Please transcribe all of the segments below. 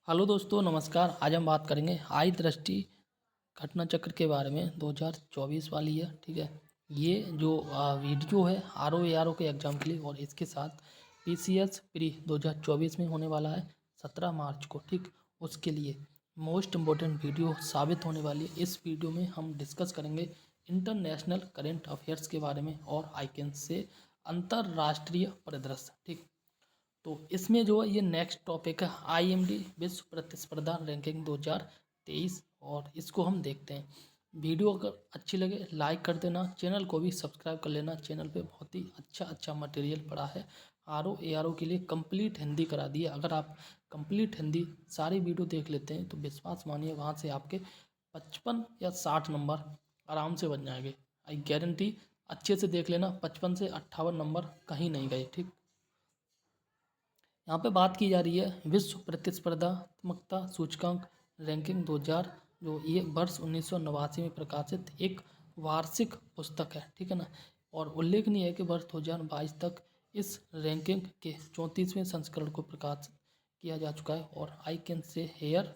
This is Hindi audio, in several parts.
हेलो दोस्तों, नमस्कार। आज हम बात करेंगे आई दृष्टि घटना चक्र के बारे में। 2024 वाली है, ठीक है। ये जो वीडियो है RO ARO के एग्ज़ाम के लिए, और इसके साथ PCS प्री 2024 में होने वाला है 17 मार्च को, ठीक। उसके लिए मोस्ट इम्पोर्टेंट वीडियो साबित होने वाली है। इस वीडियो में हम डिस्कस करेंगे इंटरनेशनल करेंट अफेयर्स के बारे में और आइकन से अंतर्राष्ट्रीय परिदृश्य, ठीक। तो इसमें जो है ये नेक्स्ट टॉपिक है IMD विश्व प्रतिस्पर्धा रैंकिंग 2023, और इसको हम देखते हैं। वीडियो अगर अच्छी लगे लाइक कर देना, चैनल को भी सब्सक्राइब कर लेना। चैनल पे बहुत ही अच्छा मटेरियल पड़ा है। RO ARO के लिए कंप्लीट हिंदी करा दी है। अगर आप कंप्लीट हिंदी सारी वीडियो देख लेते हैं तो विश्वास मानिए वहाँ से आपके 55 या 60 नंबर आराम से बन जाएंगे। I guarantee. अच्छे से देख लेना, 55 से 58 नंबर कहीं नहीं गए, ठीक। यहाँ पे बात की जा रही है विश्व प्रतिस्पर्धात्मकता सूचकांक रैंकिंग 2000, जो ये वर्ष 1989 में प्रकाशित एक वार्षिक पुस्तक है, ठीक है ना। और उल्लेखनीय है कि वर्ष 2022 तक इस रैंकिंग के 34वें संस्करण को प्रकाशित किया जा चुका है। और आई कैन से हेयर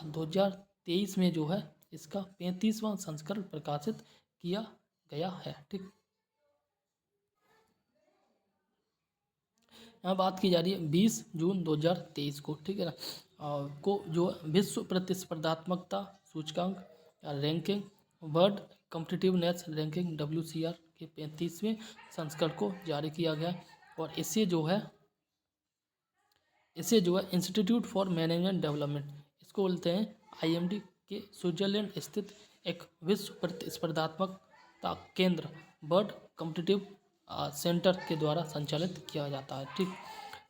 2023 में जो है इसका 35वां संस्करण प्रकाशित किया गया है, ठीक। यहाँ बात की जा रही है 20 जून 2023 को, ठीक है ना। को जो विश्व प्रतिस्पर्धात्मकता सूचकांक ranking world competitiveness ranking WCR के 35वें संस्करण को जारी किया गया। और इसे जो है इंस्टीट्यूट फॉर मैनेजमेंट डेवलपमेंट, इसको बोलते हैं IMD, के स्विट्जरलैंड स्थित एक विश्व प्रतिस्पर्धात्मकता केंद्र वर्ल्ड कॉम्पिटिटिव सेंटर के द्वारा संचालित किया जाता है, ठीक।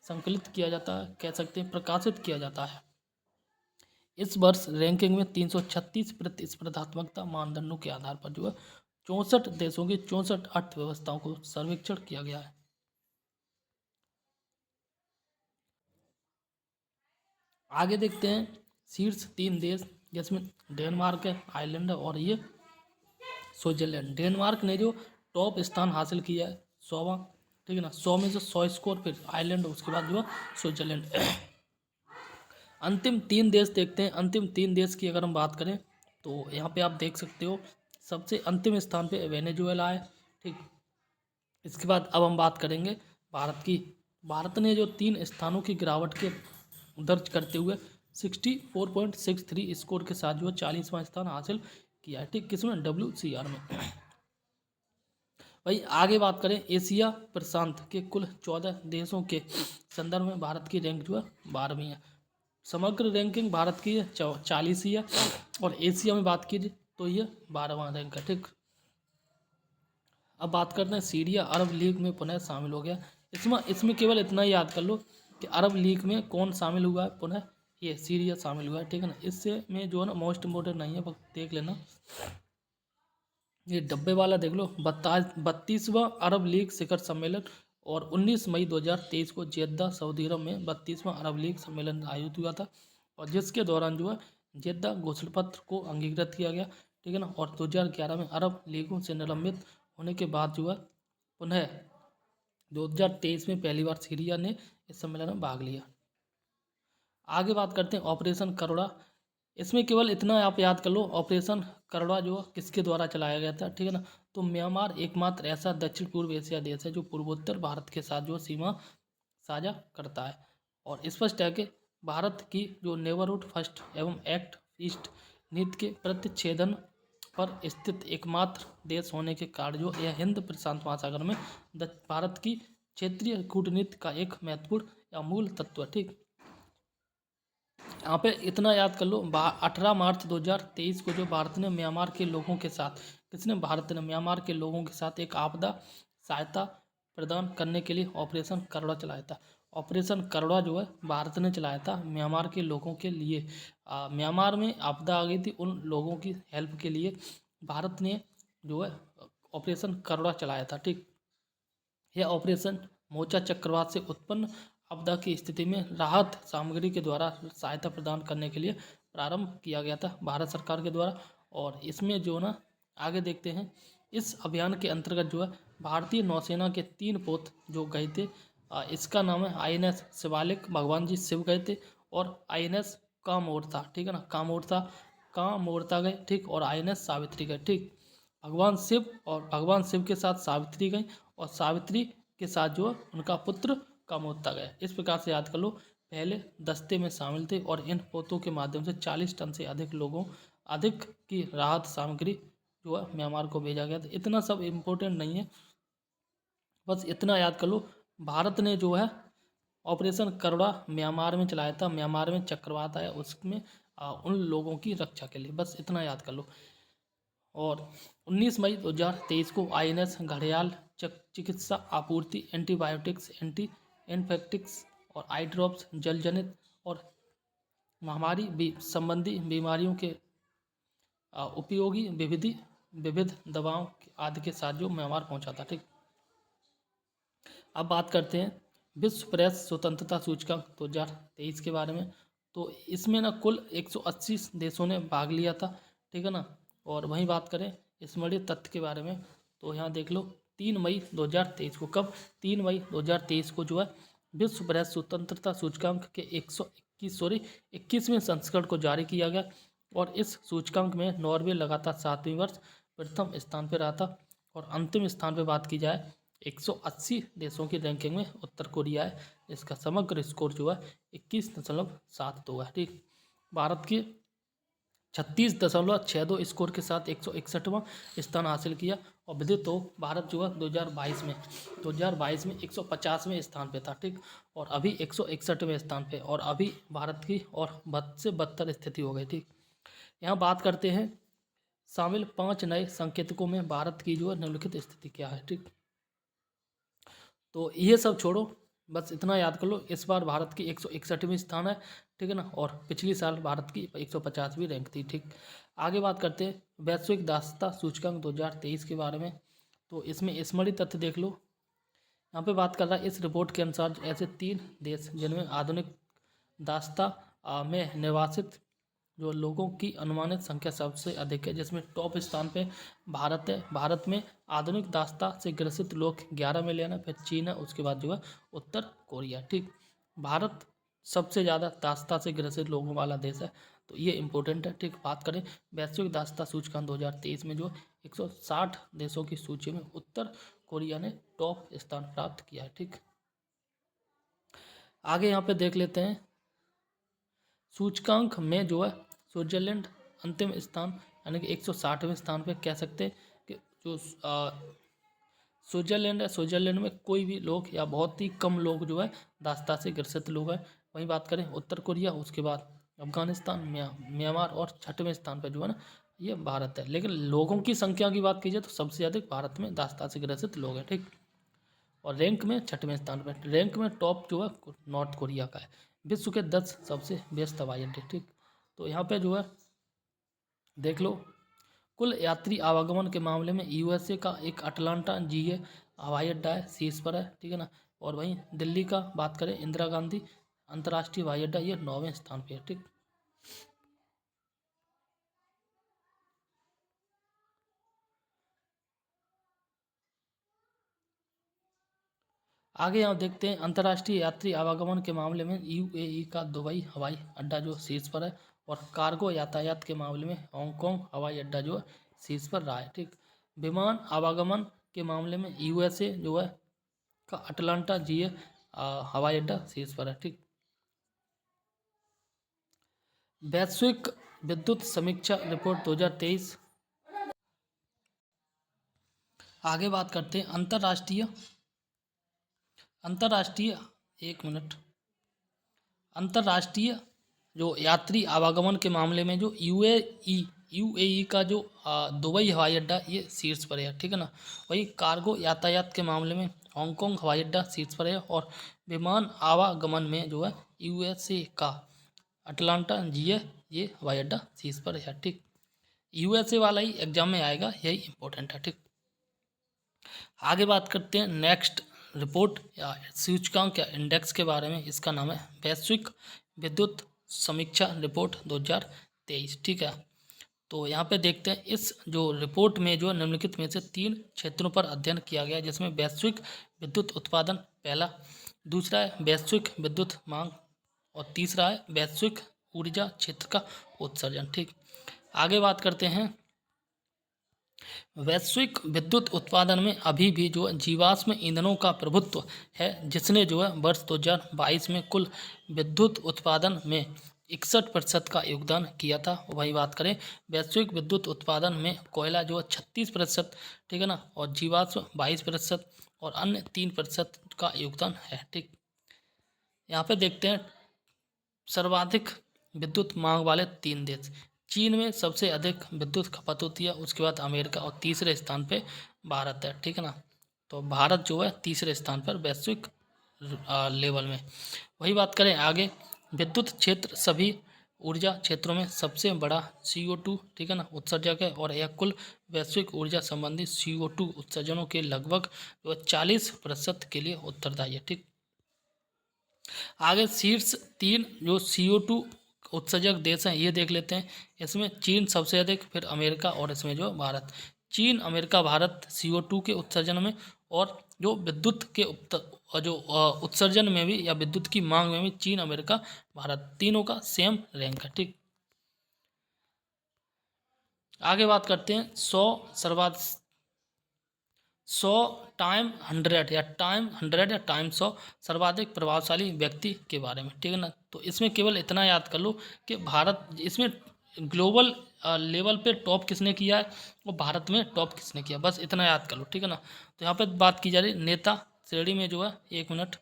संकलित किया जाता है, कह सकते हैं प्रकाशित किया जाता है। इस वर्ष रैंकिंग में 336 प्रतिस्पर्धात्मकता मानदंडों के आधार पर जो है 64 देशों की 64 अर्थव्यवस्थाओं को सर्वेक्षण किया गया है। आगे देखते हैं शीर्ष 3 देश, जिसमें डेनमार्क है, आयरलैंड है और ये स्विट्जरलैंड। डेनमार्क ने जो टॉप स्थान हासिल किया है 100वां, ठीक है ना। 100 में से 100 स्कोर, फिर आयरलैंड, उसके बाद जो है स्विट्जरलैंड। अंतिम 3 देश देखते हैं। अंतिम 3 देश की अगर हम बात करें तो यहाँ पे आप देख सकते हो सबसे अंतिम स्थान पे वेनेजुएला है, ठीक। इसके बाद अब हम बात करेंगे भारत की। भारत ने जो 3 स्थानों की गिरावट के दर्ज करते हुए 64.63 स्कोर के साथ जो है 40वां स्थान हासिल किया है, ठीक। किसमें? WCR में। भाई आगे बात करें एशिया प्रशांत के कुल 14 देशों के संदर्भ में भारत की रैंक जो है 12वीं है। समग्र रैंकिंग भारत की 40 है, और एशिया में बात कीजिए तो ये 12वां रैंक है, ठीक। अब बात करते हैं सीरिया अरब लीग में पुनः शामिल हो गया। इसमें केवल इतना ही याद कर लो कि अरब लीग में कौन शामिल हुआ है पुनः, ये सीरिया शामिल हुआ है, ठीक है ना। इससे में जो है ना मोस्ट इम्पोर्टेंट नहीं है, बस देख लेना। ये डब्बे वाला देख लो। 32वां अरब लीग शिखर सम्मेलन, और 19 मई 2023 को जेद्दा सऊदी अरब में 32वां अरब लीग सम्मेलन आयोजित हुआ था, और जिसके दौरान जो है जेद्दा घोषणा पत्र को अंगीकृत किया गया, ठीक है ना। और 2011 में अरब लीगों से निलंबित होने के बाद जो है पुनः 2023 में पहली बार सीरिया ने इस सम्मेलन में भाग लिया। आगे बात करते हैं ऑपरेशन करुणा। इसमें केवल इतना आप याद कर लो, ऑपरेशन करुणा जो किसके द्वारा चलाया गया था, ठीक है ना। तो म्यांमार एकमात्र ऐसा दक्षिण पूर्व एशिया देश है जो पूर्वोत्तर भारत के साथ जो सीमा साझा करता है, और स्पष्ट है कि भारत की जो नेबरहुड फर्स्ट एवं एक्ट ईस्ट नीति के प्रतिच्छेदन पर स्थित एकमात्र देश होने के कारण जो यह हिंद प्रशांत महासागर में भारत की क्षेत्रीय कूटनीति का एक महत्वपूर्ण या मूल तत्व है, ठीक। यहाँ पे इतना याद कर लो, 18 मार्च 2023 को जो भारत ने म्यांमार के लोगों के साथ, भारत ने म्यांमार के लोगों के साथ एक आपदा सहायता प्रदान करने के लिए ऑपरेशन करुणा चलाया था। ऑपरेशन करुणा जो है भारत ने चलाया था म्यांमार के लोगों के लिए। म्यांमार में आपदा आ गई थी, उन लोगों की हेल्प के लिए भारत ने जो है ऑपरेशन करुणा चलाया था, ठीक। यह ऑपरेशन मोचा चक्रवात से उत्पन्न आपदा की स्थिति में राहत सामग्री के द्वारा सहायता प्रदान करने के लिए प्रारंभ किया गया था भारत सरकार के द्वारा। और इसमें जो ना आगे देखते हैं, इस अभियान के अंतर्गत जो है भारतीय नौसेना के 3 पोत जो गए थे। इसका नाम है INS शिवालिक, भगवान जी शिव गए थे, और INS कामोरता, ठीक है ना, कामोरता गए, ठीक, और INS सावित्री गए, ठीक। भगवान शिव के साथ सावित्री गई और सावित्री के साथ जो है उनका पुत्र कामोरता गया। इस प्रकार से याद कर लो, पहले दस्ते में शामिल थे और इन पोतों के माध्यम से 40 टन से अधिक की राहत सामग्री जो है म्यांमार को भेजा गया था। इतना सब इम्पोर्टेंट नहीं है, बस इतना याद कर लो, भारत ने जो है ऑपरेशन करुणा म्यांमार में चलाया था। म्यांमार में चक्रवात आया, उसमें उन लोगों की रक्षा के लिए, बस इतना याद कर लो। और 19 मई 2023 को INS घड़ियाल चिकित्सा आपूर्ति, एंटीबायोटिक्स, एंटी इन्फेक्टिक्स और आई ड्रॉप्स, जल जनित और महामारी संबंधी बीमारियों के उपयोगी विविध दवाओं आदि के साथ जो म्यांमार पहुंचा था, ठीक। अब बात करते हैं विश्व प्रेस स्वतंत्रता सूचकांक 2023 के बारे में। तो इसमें ना कुल 180 देशों ने भाग लिया था, ठीक है ना। और वहीं बात करें स्मरणीय तथ्य के बारे में, तो यहाँ देख लो 3 मई 2023 को, कब, 3 मई 2023 को जो है विश्व प्रेस स्वतंत्रता सूचकांक के 21वें संस्करण को जारी किया गया। और इस सूचकांक में नॉर्वे लगातार 7वीं वर्ष प्रथम स्थान पर रहा था। और अंतिम स्थान पर बात की जाए 180 देशों की रैंकिंग में उत्तर कोरिया है। इसका समग्र स्कोर जो है 21.72 है, ठीक। भारत की 36.62 स्कोर के साथ 161वां स्थान हासिल किया। और विदित हो, भारत जो है 2022 में 150वें स्थान पे था, ठीक। और अभी 161वें स्थान पे, और अभी भारत की और बद से बदतर स्थिति हो गई, ठीक। यहाँ बात करते हैं शामिल 5 नए संकेतकों में भारत की जो है निम्नलिखित स्थिति क्या है, ठीक। तो ये सब छोड़ो, बस इतना याद कर लो, इस बार भारत की 161वीं स्थान है, ठीक है ना। और पिछली साल भारत की 150वीं रैंक थी, ठीक। आगे बात करते हैं वैश्विक दासता सूचकांक 2023 के बारे में। तो इसमें स्मरणीय तथ्य देख लो, यहाँ पे बात कर रहा है इस रिपोर्ट के अनुसार ऐसे 3 देश जिनमें आधुनिक दासता में निवासित जो लोगों की अनुमानित संख्या सबसे अधिक है, जिसमें टॉप स्थान पे भारत है। भारत में आधुनिक दासता से ग्रसित लोग 11 मिलियन है, फिर चीन है, उसके बाद जो है उत्तर कोरिया, ठीक। भारत सबसे ज़्यादा दासता से ग्रसित लोगों वाला देश है, तो ये इंपॉर्टेंट है, ठीक। बात करें वैश्विक दासता सूचकांक 2023 में जो 160 देशों की सूची में उत्तर कोरिया ने टॉप स्थान प्राप्त किया है, ठीक। आगे यहाँ पे देख लेते हैं सूचकांक में जो है स्विट्जरलैंड अंतिम स्थान, यानी कि 160वें स्थान पे कह सकते हैं कि जो स्विट्जरलैंड है, स्विट्जरलैंड में कोई भी लोग या बहुत ही कम लोग जो है दासता से ग्रसित लोग हैं। वहीं बात करें उत्तर कोरिया, उसके बाद अफगानिस्तान, म्यांमार और 6वें स्थान पर जो है ना ये भारत है। लेकिन लोगों की संख्या की बात कीजिए तो सबसे अधिक भारत में दासता से ग्रसित लोग हैं, ठीक। और रैंक में 6वें स्थान पर, रैंक में टॉप जो है नॉर्थ कोरिया का है। विश्व के 10 सबसे व्यस्त हवाई अड्डे, ठीक। तो यहाँ पे जो है देख लो कुल यात्री आवागमन के मामले में USA का एक अटलांटा GA हवाई अड्डा है, शीर्ष पर है, ठीक है ना। और वहीं दिल्ली का बात करें इंदिरा गांधी अंतर्राष्ट्रीय हवाई अड्डा, ये 9वें स्थान पे है, ठीक। आगे यहाँ देखते हैं अंतर्राष्ट्रीय यात्री आवागमन के मामले में UAE का दुबई हवाई अड्डा जो शीर्ष पर है। और कार्गो यातायात के मामले में हांगकांग हवाई अड्डा जो है शीर्ष पर रहा है, ठीक। विमान आवागमन के मामले में USA जो है का अटलांटा GA हवाई अड्डा शीर्ष पर है, ठीक। वैश्विक विद्युत समीक्षा रिपोर्ट 2023। आगे बात करते हैं अंतर्राष्ट्रीय एक मिनट अंतर्राष्ट्रीय जो यात्री आवागमन के मामले में जो यूएई का जो दुबई हवाई अड्डा ये शीर्ष पर है, ठीक है ना। वही कार्गो यातायात के मामले में हांगकांग हवाई अड्डा शीर्ष पर है। और विमान आवागमन में जो है USA का अटलांटा GA ये हवाई अड्डा शीर्ष पर है, ठीक। USA वाला ही एग्जाम में आएगा, यही इंपॉर्टेंट है, ठीक। आगे बात करते हैं नेक्स्ट रिपोर्ट या सूचकांक या इंडेक्स के बारे में। इसका नाम है वैश्विक विद्युत समीक्षा रिपोर्ट 2023, ठीक है। तो यहाँ पे देखते हैं इस जो रिपोर्ट में जो निम्नलिखित में से 3 क्षेत्रों पर अध्ययन किया गया, जिसमें वैश्विक विद्युत उत्पादन पहला, दूसरा है वैश्विक विद्युत मांग और तीसरा है वैश्विक ऊर्जा क्षेत्र का उत्सर्जन। ठीक, आगे बात करते हैं वैश्विक विद्युत उत्पादन में अभी भी जो है जीवाश्म ईंधनों का प्रभुत्व है, जिसने जो है वर्ष 2022 में कुल विद्युत उत्पादन में 61% का योगदान किया था। वही बात करें वैश्विक विद्युत उत्पादन में कोयला जो है 36%, ठीक है ना, और जीवाश्म 22% और अन्य 3% का योगदान है। ठीक, यहाँ पे देखते हैं सर्वाधिक विद्युत मांग वाले 3 देश। चीन में सबसे अधिक विद्युत खपत होती है, उसके बाद अमेरिका और तीसरे स्थान पे भारत है। ठीक है ना, तो भारत जो है तीसरे स्थान पर वैश्विक लेवल में। वही बात करें आगे विद्युत क्षेत्र सभी ऊर्जा क्षेत्रों में सबसे बड़ा CO2, ठीक है ना, उत्सर्जक है और यह कुल वैश्विक ऊर्जा संबंधी CO2 उत्सर्जनों के लगभग जो 40% के लिए उत्तरदायी है। ठीक, आगे शीर्ष 3 जो CO2 उत्सर्जक देश हैं ये देख लेते हैं। इसमें चीन सबसे अधिक, फिर अमेरिका और इसमें जो भारत। चीन, अमेरिका, भारत CO2 के उत्सर्जन में और जो विद्युत के उत्सर्जन में भी या विद्युत की मांग में भी चीन, अमेरिका, भारत तीनों का सेम रैंक है। ठीक, आगे बात करते हैं 100 टाइम 100 या टाइम 100 सर्वाधिक प्रभावशाली व्यक्ति के बारे में। ठीक है ना, तो इसमें केवल इतना याद कर लो कि भारत इसमें ग्लोबल लेवल पे टॉप किसने किया है और भारत में टॉप किसने किया, बस इतना याद कर लो। ठीक है ना, तो यहाँ पे बात की जा रही नेता श्रेणी में जो है, 1 मिनट,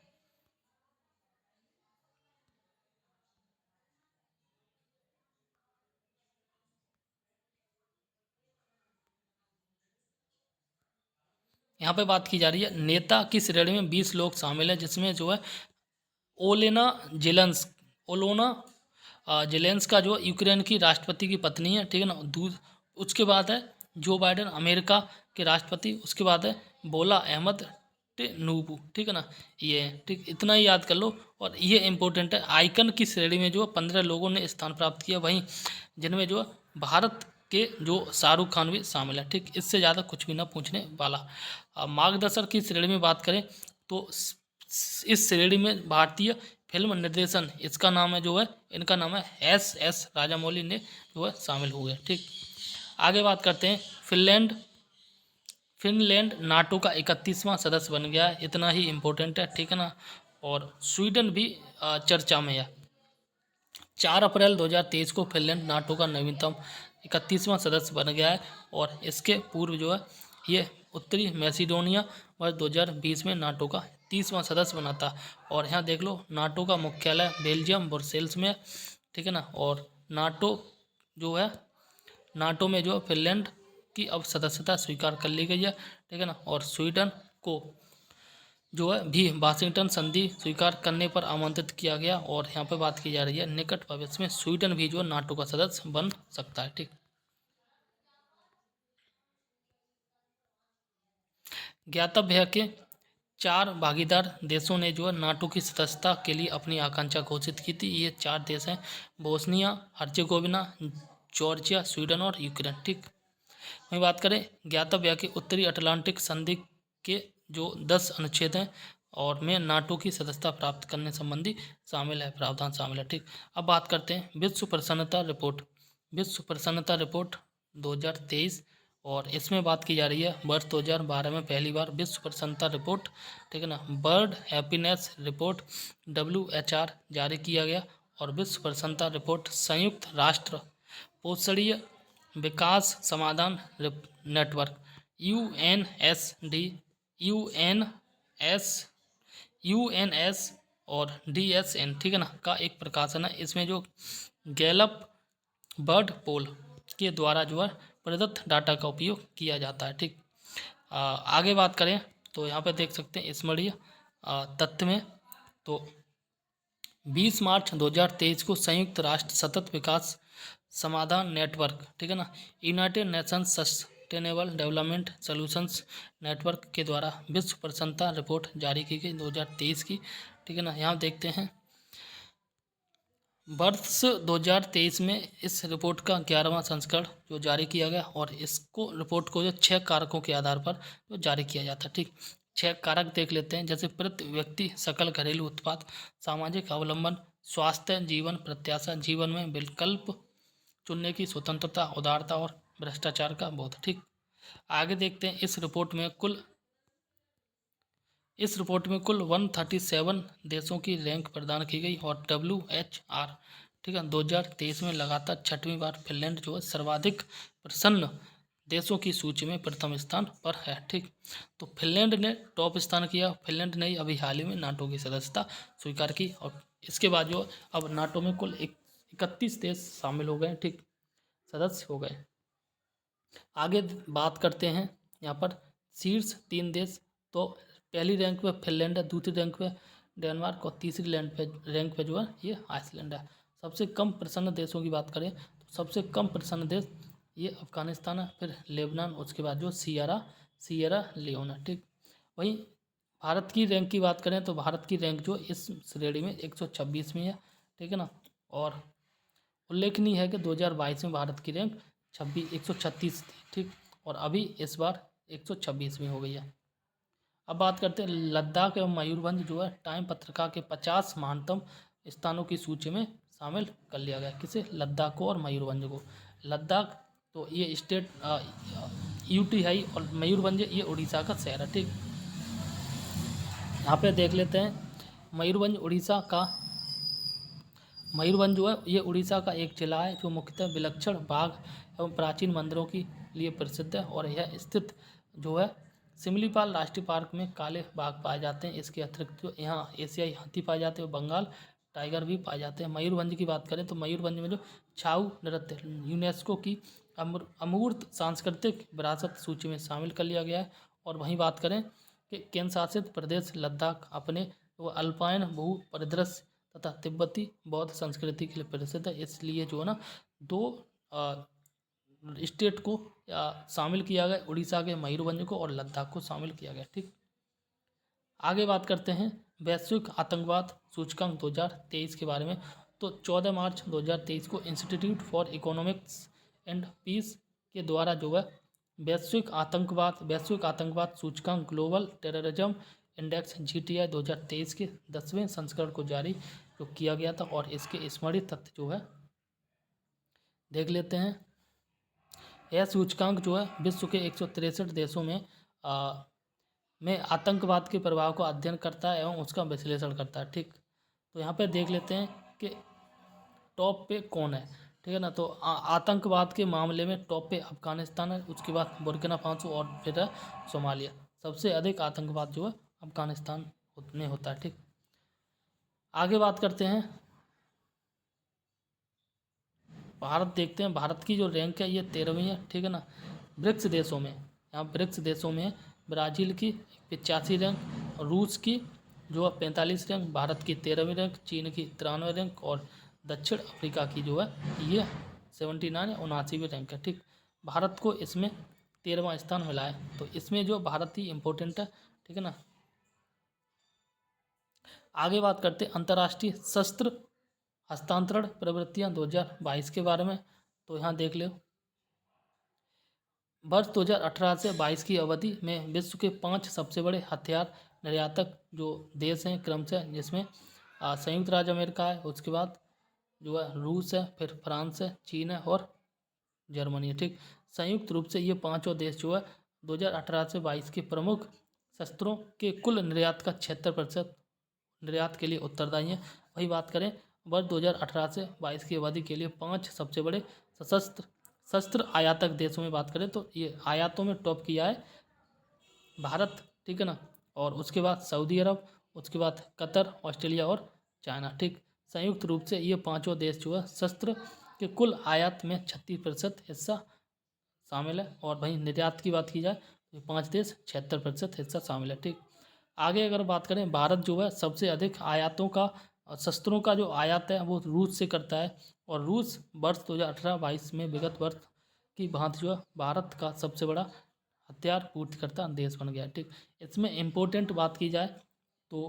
यहाँ पे बात की जा रही है नेता की श्रेणी में 20 लोग शामिल हैं, जिसमें जो है ओलेना जेलेंस ओलोना जेलेंस का जो यूक्रेन की राष्ट्रपति की पत्नी है। ठीक है ना, उसके बाद है जो बाइडेन अमेरिका के राष्ट्रपति, उसके बाद है बोला अहमद टिनूबू। ठीक है ना, ये है। ठीक, इतना ही याद कर लो और ये इंपॉर्टेंट है। आइकन की श्रेणी में जो 15 लोगों ने स्थान प्राप्त किया, वहीं जिनमें जो भारत के जो शाहरुख खान भी शामिल है। ठीक, इससे ज़्यादा कुछ भी ना पूछने वाला। मार्गदर्शक की श्रेणी में बात करें तो इस श्रेणी में भारतीय फिल्म निर्देशन इसका नाम है जो है इनका नाम है SS राजामौली ने जो है शामिल हुए। ठीक, आगे बात करते हैं फिनलैंड नाटो का 31वां सदस्य बन गया है, इतना ही इम्पोर्टेंट है। ठीक है ना, और स्वीडन भी चर्चा में है। 4 अप्रैल 2023 को फिनलैंड नाटो का नवीनतम 31वां सदस्य बन गया है और इसके पूर्व जो है ये उत्तरी मैसिडोनिया वर्ष 2020 में नाटो का 30वां सदस्य बना था। और यहाँ देख लो नाटो का मुख्यालय बेल्जियम ब्रुसेल्स में। ठीक है ना, और नाटो जो है नाटो में जो फिनलैंड की अब सदस्यता स्वीकार कर ली गई है। ठीक है ना, और स्वीडन को जो है भी वाशिंगटन संधि स्वीकार करने पर आमंत्रित किया गया और यहाँ पे बात की जा रही है निकट भविष्य में स्वीडन भी जो नाटो का सदस्य बन सकता है। ठीक, ज्ञातव्य है कि 4 भागीदार देशों ने जो है नाटो की सदस्यता के लिए अपनी आकांक्षा घोषित की थी। ये 4 देश हैं बोस्निया हर्जेगोविना, जॉर्जिया, स्वीडन और यूक्रेन। ठीक, वही बात करें ज्ञातव्य है कि उत्तरी अटलांटिक संधि के जो 10 अनुच्छेद हैं और में नाटो की सदस्यता प्राप्त करने संबंधी शामिल है, प्रावधान शामिल है। ठीक, अब बात करते हैं विश्व प्रसन्नता रिपोर्ट 2023 और इसमें बात की जा रही है वर्ष 2012 में पहली बार विश्व प्रसन्नता रिपोर्ट, ठीक है ना, वर्ल्ड हैप्पीनेस रिपोर्ट WHR जारी किया गया और विश्व प्रसन्नता रिपोर्ट संयुक्त राष्ट्र पोषणीय विकास समाधान नेटवर्क UNS और DSN, ठीक है ना, का एक प्रकाशन है। इसमें जो गैलप बर्ड पोल के द्वारा जो है प्रदत्त डाटा का उपयोग किया जाता है। ठीक, आगे बात करें तो यहाँ पे देख सकते हैं स्मरणीय तथ्य में तो 20 मार्च 2023 को संयुक्त राष्ट्र सतत विकास समाधान नेटवर्क, ठीक है ना, United Nations sustainable development solutions network के द्वारा विश्व प्रसन्नता रिपोर्ट जारी की गई 2023 की। ठीक है ना, यहाँ देखते हैं वर्ष 2023 में इस रिपोर्ट का 11वां संस्करण जो जारी किया गया और इसको रिपोर्ट को जो 6 कारकों के आधार पर जो जारी किया जाता है। ठीक, 6 कारक देख लेते हैं, जैसे प्रति व्यक्ति सकल घरेलू उत्पाद, सामाजिक अवलंबन, स्वास्थ्य, जीवन प्रत्याशा, जीवन में विकल्प चुनने की स्वतंत्रता, उदारता और भ्रष्टाचार का बोध। ठीक, आगे देखते हैं। इस रिपोर्ट में कुल 137 देशों की रैंक प्रदान की गई और WHR, ठीक है, 2023 में लगातार 6वीं बार फिनलैंड जो है सर्वाधिक प्रसन्न देशों की सूची में प्रथम स्थान पर है। ठीक, तो फिनलैंड ने टॉप स्थान किया। फिनलैंड ने अभी हाल ही में नाटो की सदस्यता स्वीकार की और इसके बाद जो अब नाटो में कुल 31 देश शामिल हो गए। ठीक, सदस्य हो गए। आगे बात करते हैं यहाँ पर शीर्ष 3 देश। तो पहली रैंक पे फिनलैंड है, दूसरी रैंक पे डेनमार्क और तीसरी रैंक पे जो है ये आइसलैंड है। सबसे कम प्रसन्न देशों की बात करें तो सबसे कम प्रसन्न देश ये अफगानिस्तान है, फिर लेबनान, उसके बाद जो सियरा लियोन है। ठीक, वहीं भारत की रैंक की बात करें तो भारत की रैंक जो इस श्रेणी में 126वीं है। ठीक है ना, और उल्लेखनीय है कि 2022 में भारत की रैंक 136 थी। ठीक, और अभी इस बार 126वीं हो गई है। अब बात करते हैं लद्दाख एवं मयूरभंज जो है टाइम पत्रिका के 50 महानतम स्थानों की सूची में शामिल कर लिया गया। किसे? लद्दाख को और मयूरभंज को। लद्दाख तो ये स्टेट यूटी है और मयूरभंज ये उड़ीसा का शहर है। ठीक, यहाँ पे देख लेते हैं। मयूरभंज जो है ये उड़ीसा का एक जिला है जो मुख्यतः विलक्षण बाघ एवं प्राचीन मंदिरों के लिए प्रसिद्ध है और यह स्थित जो है सिमलीपाल राष्ट्रीय पार्क में काले बाघ पाए जाते हैं। इसके अतिरिक्त जो यहाँ एशियाई हाथी पाए जाते हैं, बंगाल टाइगर भी पाए जाते हैं। मयूरभंज की बात करें तो मयूरभंज में जो छाऊ नृत्य यूनेस्को की अमूर्त सांस्कृतिक विरासत सूची में शामिल कर लिया गया है। और वहीं बात करें कि केंद्र शासित प्रदेश लद्दाख अपने वो अल्पाइन भू परिदृश्य तथा तिब्बती बौद्ध संस्कृति के लिए प्रसिद्ध है। इसलिए जो है ना 2 स्टेट को शामिल किया गया, उड़ीसा के मयूरभंज को और लद्दाख को शामिल किया गया। ठीक, आगे बात करते हैं वैश्विक आतंकवाद सूचकांक 2023 के बारे में। तो 14 मार्च 2023 को Institute for Economics and Peace के द्वारा जो है वैश्विक आतंकवाद सूचकांक ग्लोबल टेररिज्म इंडेक्स GTI 2023 के 10वें संस्करण को जारी जो किया गया था और इसके स्मरणित तथ्य जो है देख लेते हैं। यह सूचकांक जो है विश्व के 163 देशों में आतंकवाद के प्रभाव को अध्ययन करता है एवं उसका विश्लेषण करता है। ठीक, तो यहाँ पे देख लेते हैं कि टॉप पे कौन है। ठीक है ना, तो आतंकवाद के मामले में टॉप पे अफगानिस्तान है, उसके बाद बुर्किना फासो और फिर है सोमालिया। सबसे अधिक आतंकवाद जो है अफगानिस्तान में होता है। ठीक, आगे बात करते हैं भारत देखते हैं। भारत की जो रैंक है ये 13वीं है। ठीक है ना, ब्रिक्स देशों में ब्राज़ील की 85 रैंक, रूस की जो है 45 रैंक, भारत की 13वीं रैंक, चीन की 93 रैंक और दक्षिण अफ्रीका की जो है ये 79 या 79वीं रैंक है। ठीक, भारत को इसमें 13वां स्थान मिला है, तो इसमें जो भारत ही इम्पोर्टेंट है। ठीक है ना, आगे बात करते हैं अंतर्राष्ट्रीय शस्त्र हस्तांतरण प्रवृत्तियां 2022 के बारे में। तो यहाँ देख लो, वर्ष 2018 से 22 की अवधि में विश्व के 5 सबसे बड़े हथियार निर्यातक जो देश हैं क्रमशः, जिसमें संयुक्त राज्य अमेरिका है, उसके बाद जो है रूस है, फिर फ्रांस है, चीन है और जर्मनी है। ठीक, संयुक्त रूप से ये पांचों देश जो है 2018 से 22 के प्रमुख शस्त्रों के कुल निर्यात का 76% निर्यात के लिए उत्तरदायी है। वही बात करें वर्ष 2018 से 22 की अवधि के लिए 5 सबसे बड़े शस्त्र आयातक देशों में बात करें तो ये आयातों में टॉप किया है भारत। ठीक है ना, और उसके बाद सऊदी अरब, उसके बाद कतर, ऑस्ट्रेलिया और चाइना। ठीक, संयुक्त रूप से ये पांचों देश जो है शस्त्र के कुल आयात में 36% हिस्सा शामिल है। और वहीं निर्यात की बात की जाए तो 5 देश 76% हिस्सा शामिल है। ठीक, आगे अगर बात करें भारत जो है सबसे अधिक आयातों का शस्त्रों का जो आयात है वो रूस से करता है और रूस वर्ष 2018-22 में विगत वर्ष की भांति जो है भारत का सबसे बड़ा हथियार पूर्तिकर्ता देश बन गया। ठीक, इसमें इम्पोर्टेंट बात की जाए तो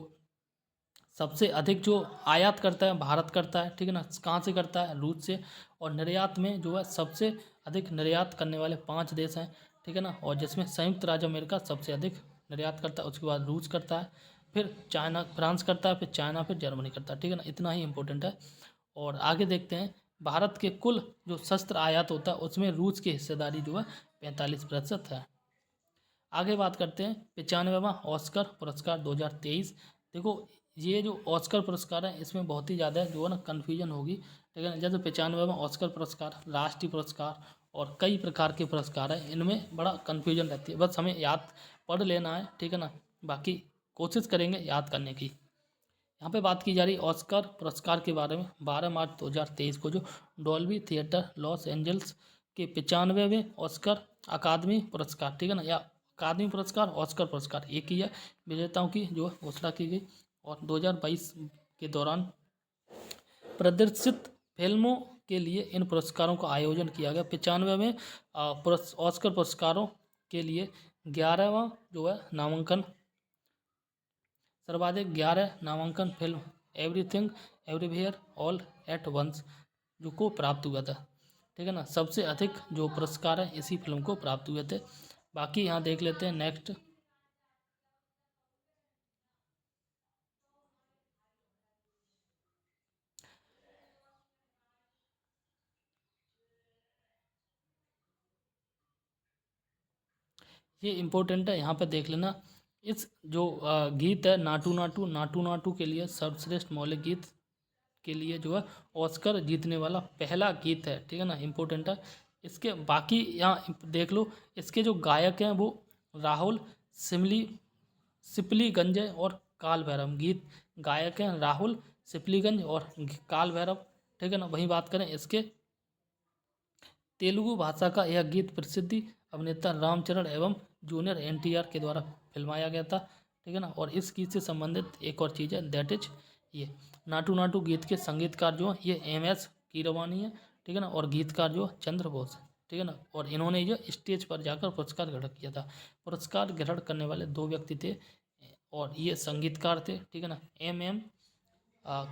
सबसे अधिक जो आयात करता है भारत करता है। ठीक है ना, कहाँ से करता है? रूस से। और निर्यात में जो है सबसे अधिक निर्यात करने वाले 5 देश हैं। ठीक है ना, और जिसमें संयुक्त राज्य अमेरिका सबसे अधिक निर्यात करता है, उसके बाद रूस करता है, फिर चाइना, फ्रांस करता है, फिर चाइना, फिर जर्मनी करता है, ठीक है ना, इतना ही इम्पोर्टेंट है। और आगे देखते हैं, भारत के कुल जो शस्त्र आयात होता है उसमें रूस की हिस्सेदारी जो है 45% है। आगे बात करते हैं 95वां ऑस्कर पुरस्कार 2023। देखो, ये जो ऑस्कर पुरस्कार है इसमें बहुत ही ज़्यादा जो है ना कन्फ्यूजन होगी, ठीक है ना। जैसे 95वां ऑस्कर पुरस्कार, राष्ट्रीय पुरस्कार और कई प्रकार के पुरस्कार हैं, इनमें बड़ा कन्फ्यूजन रहती है, बस हमें याद पढ़ लेना है, ठीक है ना। बाकी कोशिश करेंगे याद करने की। यहाँ पे बात की जा रही है ऑस्कर पुरस्कार के बारे में। 12 मार्च 2023 को जो डॉल्बी थिएटर लॉस एंजल्स के 95वें ऑस्कर अकादमी पुरस्कार, ठीक है ना, या अकादमी पुरस्कार ऑस्कर पुरस्कार एक ही है, विजेताओं की जो घोषणा की गई। और 2022 के दौरान प्रदर्शित फिल्मों के लिए इन पुरस्कारों का आयोजन किया गया। 95वें ऑस्कर पुरस्कारों के लिए 11वां जो है नामांकन, सर्वाधिक 11 नामांकन film Everything Everywhere All at Once जो को प्राप्त हुआ था, ठीक है ना। सबसे अधिक जो पुरस्कार है इसी फिल्म को प्राप्त हुए थे। बाकी यहाँ देख लेते हैं नेक्स्ट। ये इम्पोर्टेंट है, यहाँ पे देख लेना। इस जो गीत है नाटू नाटू नाटू नाटू के लिए सर्वश्रेष्ठ मौलिक गीत के लिए जो है ऑस्कर जीतने वाला पहला गीत है, ठीक है ना, इम्पोर्टेंट है। इसके बाकी यहाँ देख लो, इसके जो गायक हैं वो राहुल सिमली सिपलीगंज और काल भैरव। गीत गायक हैं राहुल सिपलीगंज और काल भैरव, ठीक है ना। वहीं बात करें इसके तेलुगु भाषा का यह गीत प्रसिद्धि अभिनेता रामचरण एवं जूनियर एनटीआर के द्वारा फिल्माया गया था, ठीक है ना। और इस गीत से संबंधित एक और चीज़ है, दैट इज ये नाटू नाटू गीत के संगीतकार जो है ये MS कीरवानी है, ठीक है ना। और गीतकार जो चंद्र बोस है, ठीक है ना। और इन्होंने जो स्टेज पर जाकर पुरस्कार ग्रहण किया था। पुरस्कार ग्रहण करने वाले दो व्यक्ति थे और ये संगीतकार थे, ठीक है ना। MM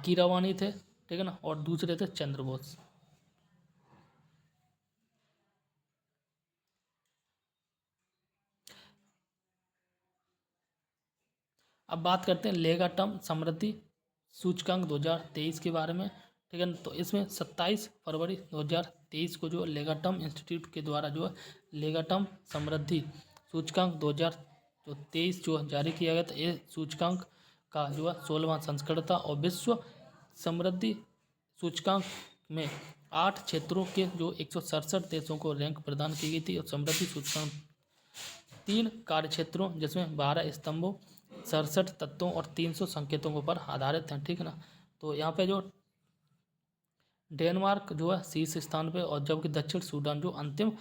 कीरवानी थे, ठीक है ना, और दूसरे थे चंद्र बोस। अब बात करते हैं लेगाटम समृद्धि सूचकांक 2023 के बारे में, ठीक है ना। तो इसमें 27 फरवरी 2023 को जो लेगाटम इंस्टीट्यूट के द्वारा जो है लेगाटम समृद्धि सूचकांक 2023 जो जारी किया गया था। ये सूचकांक का जो है 16वां संस्करण था और विश्व समृद्धि सूचकांक में 8 क्षेत्रों के जो 167 देशों को रैंक प्रदान की गई थी। और समृद्धि सूचकांक 3 कार्यक्षेत्रों जिसमें 12 स्तंभों 67 तत्वों और 300 संकेतों के ऊपर आधारित हैं, ठीक है ना। तो यहाँ पे जो डेनमार्क जो है शीर्ष स्थान पे और जबकि दक्षिण सूडान जो अंतिम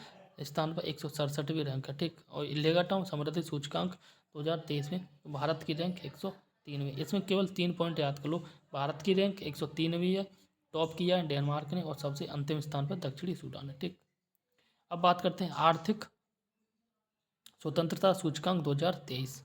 स्थान पर 167वीं रैंक है, ठीक। और लेगाटाउन समृद्धि सूचकांक 2023 में भारत की रैंक 103वीं। इसमें केवल 3 पॉइंट याद कर लो, भारत की रैंक 103वीं है, टॉप किया है डेनमार्क ने, और सबसे अंतिम स्थान पर दक्षिणी सूडान है, ठीक। अब बात करते हैं आर्थिक स्वतंत्रता सूचकांक 2023।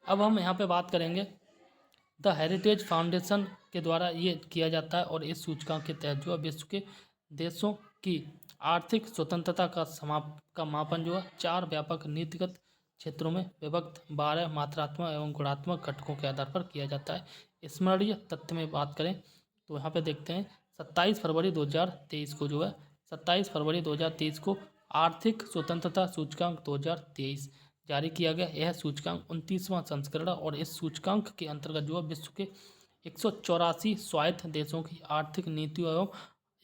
अब हम यहाँ पे बात करेंगे द हेरिटेज फाउंडेशन के द्वारा ये किया जाता है। और इस सूचकांक के तहत जो है विश्व के देशों की आर्थिक स्वतंत्रता का मापन जो है 4 व्यापक नीतिगत क्षेत्रों में विभक्त 12 मात्रात्मक एवं गुणात्मक घटकों के आधार पर किया जाता है। स्मरणीय तथ्य में बात करें तो यहाँ पे देखते हैं 27 फरवरी 2023 को जो है 27 फरवरी 2023 को आर्थिक स्वतंत्रता सूचकांक 2023 जारी किया गया। यह सूचकांक 29वां संस्करण और इस सूचकांक के अंतर्गत जो है विश्व के 184 स्वायत्त देशों की आर्थिक नीतियों एवं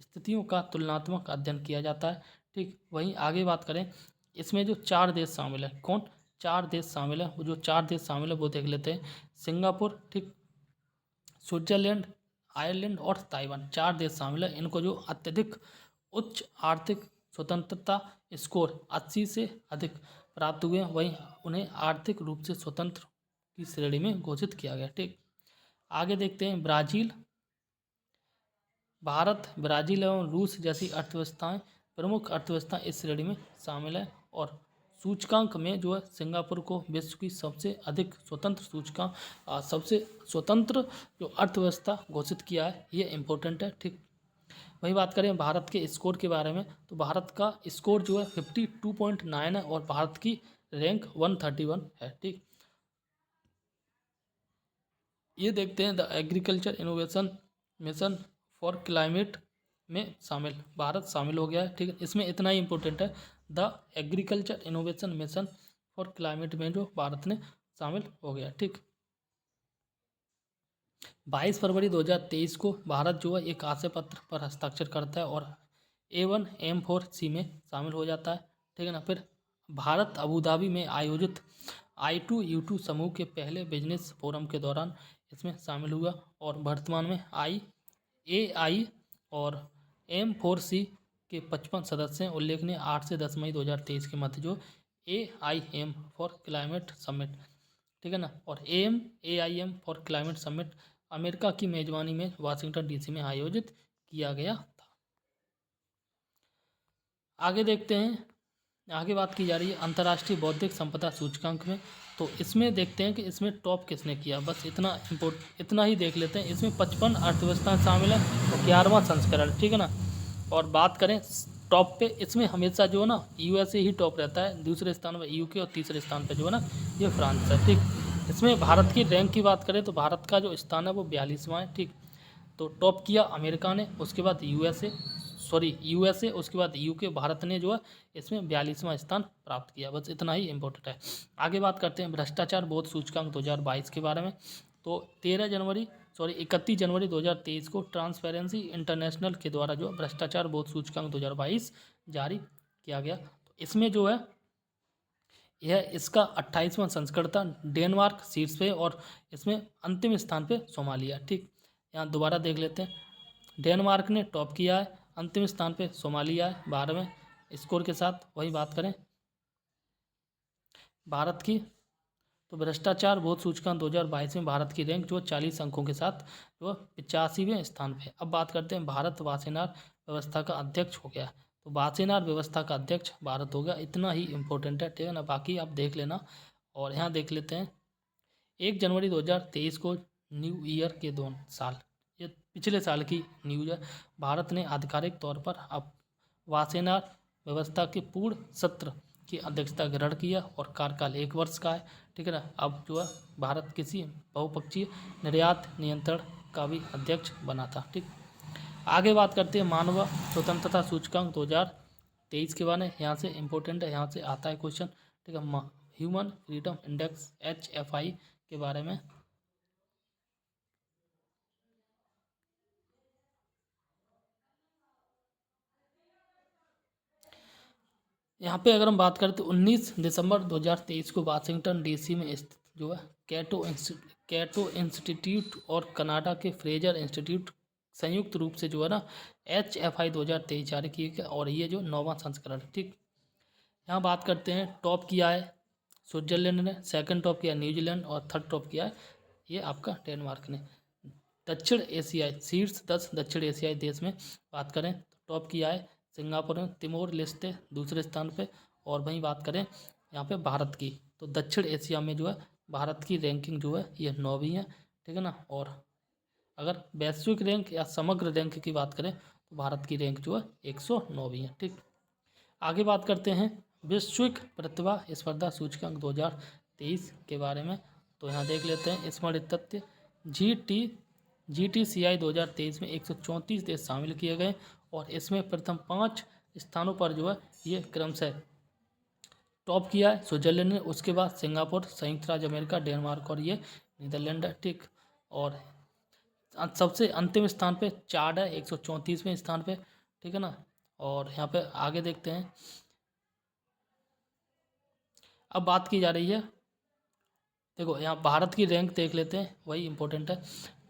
स्थितियों का तुलनात्मक अध्ययन किया जाता है, ठीक। वहीं आगे बात करें, इसमें जो 4 देश शामिल है, कौन 4 देश शामिल है, वो जो 4 देश शामिल है वो देख लेते हैं। सिंगापुर, ठीक, स्विट्जरलैंड, आयरलैंड और ताइवान, 4 देश शामिल है। इनको जो अत्यधिक उच्च आर्थिक स्वतंत्रता स्कोर 80 से अधिक प्राप्त हुए हैं, वहीं उन्हें आर्थिक रूप से स्वतंत्र की श्रेणी में घोषित किया गया, ठीक। आगे देखते हैं ब्राज़ील, भारत, ब्राज़ील एवं रूस जैसी अर्थव्यवस्थाएं प्रमुख अर्थव्यवस्था इस श्रेणी में शामिल है। और सूचकांक में जो है सिंगापुर को विश्व की सबसे अधिक स्वतंत्र सबसे स्वतंत्र जो अर्थव्यवस्था घोषित किया है, ये इम्पोर्टेंट है। ठीक, वही बात करें भारत के स्कोर के बारे में, तो भारत का स्कोर जो है 52.9 है और भारत की रैंक 131 है। ठीक, ये देखते हैं the agriculture innovation mission for climate में भारत शामिल हो गया है। ठीक है, इसमें इतना ही इम्पोर्टेंट है, the agriculture innovation mission for climate में जो भारत ने शामिल हो गया। ठीक, 22 फरवरी 2023 को भारत जो है एक आशय पत्र पर हस्ताक्षर करता है और A1M4C में शामिल हो जाता है। ठीक है ना। फिर भारत अबू धाबी में आयोजित I2U2 समूह के पहले बिजनेस फोरम के दौरान इसमें शामिल हुआ और वर्तमान में AI और M4C के 55 सदस्य हैं। उल्लेखनीय 8 से 10 मई 2023 के मध्य जो AIM फॉर क्लाइमेट समिट, ठीक है ना, और AIM for climate summit America की मेजबानी में वाशिंगटन DC में आयोजित किया गया था। आगे देखते हैं, आगे बात की जा रही है अंतर्राष्ट्रीय बौद्धिक संपदा सूचकांक में। तो इसमें देखते हैं कि इसमें टॉप किसने किया, बस इतना ही देख लेते हैं। इसमें 55 अर्थव्यवस्थाएं शामिल है और 11वां संस्करण, ठीक है ना। और बात करें टॉप पे, इसमें हमेशा जो है ना USA ही टॉप रहता है, दूसरे स्थान पर UK और तीसरे स्थान पर जो है ना ये फ्रांस है। ठीक, इसमें भारत की रैंक की बात करें तो भारत का जो स्थान है वो 42वां है। ठीक, तो टॉप किया अमेरिका ने, उसके बाद USA, उसके बाद UK, भारत ने जो है इसमें 42वां स्थान प्राप्त किया। बस इतना ही इम्पोर्टेंट है। आगे बात करते हैं भ्रष्टाचार बोध सूचकांक 2022 के बारे में। तो 31 जनवरी 2023 को ट्रांसपेरेंसी इंटरनेशनल के द्वारा जो भ्रष्टाचार बोध सूचकांक 2022 जारी किया गया। तो इसमें जो है यह इसका 28वां संस्करण था। डेनमार्क शीर्ष पे और इसमें अंतिम स्थान पे सोमालिया। ठीक, यहाँ दोबारा देख लेते हैं। डेनमार्क ने टॉप किया है, अंतिम स्थान पे सोमालिया है 12वें स्कोर के साथ। वही बात करें भारत की, तो भ्रष्टाचार बोध सूचकांक 2022 में भारत की रैंक जो 40 अंकों के साथ जो 85वें स्थान पे। अब बात करते हैं भारत वासेनार व्यवस्था का अध्यक्ष हो गया। तो वासेनार व्यवस्था का अध्यक्ष भारत हो गया, इतना ही इम्पोर्टेंट है। ठीक है ना, बाकी आप देख लेना। और यहाँ देख लेते हैं 1 जनवरी 2023 को न्यू ईयर के 2 साल, ये पिछले साल की न्यूज है, भारत ने आधिकारिक तौर पर अब वासेनार व्यवस्था के पूर्ण सत्र की अध्यक्षता ग्रहण किया और कार्यकाल 1 वर्ष का है। ठीक है ना। अब जो है भारत किसी बहुपक्षीय निर्यात नियंत्रण का भी अध्यक्ष बना था। ठीक, आगे बात करते हैं मानव स्वतंत्रता सूचकांक 2023 के बारे में। यहाँ से इम्पोर्टेंट है, यहाँ से आता है क्वेश्चन। ठीक है, ह्यूमन फ्रीडम इंडेक्स HFI के बारे में। यहाँ पे अगर हम बात करें तो 19 दिसंबर 2023 को वाशिंगटन DC में स्थित जो है कैटो इंस्टीट्यूट और कनाडा के फ्रेजर इंस्टीट्यूट संयुक्त रूप से जो है ना HFI 2023 जारी किए गए और ये जो 9वां संस्करण है। ठीक, यहाँ बात करते हैं टॉप किया है स्विट्जरलैंड ने, सेकंड टॉप किया न्यूजीलैंड और थर्ड टॉप किया है ये आपका डेनमार्क ने। दक्षिण एशियाई शीर्ष 10 दक्षिण एशियाई देश में बात करें तो टॉप किया है सिंगापुर में, तिमोर लेस्टे दूसरे स्थान पे। और वहीं बात करें यहाँ पे भारत की, तो दक्षिण एशिया में जो है भारत की रैंकिंग जो है ये 9वीं है। ठीक है ना। और अगर वैश्विक रैंक या समग्र रैंक की बात करें तो भारत की रैंक जो है 109वीं है। ठीक, आगे बात करते हैं वैश्विक प्रतिभा स्पर्धा सूचकांक 2023 के बारे में। तो यहाँ देख लेते हैं स्मृत तथ्य। GTCI 2023 में 134 देश शामिल किए गए और इसमें प्रथम 5 स्थानों पर जो है ये क्रमशः टॉप किया है स्विट्जरलैंड ने, उसके बाद सिंगापुर, संयुक्त राज्य अमेरिका, डेनमार्क और ये नीदरलैंड है। ठीक, और सबसे अंतिम स्थान पे चाड है 134वें स्थान पे। ठीक है ना। और यहाँ पे आगे देखते हैं, अब बात की जा रही है, देखो यहाँ भारत की रैंक देख लेते हैं, वही इंपॉर्टेंट है।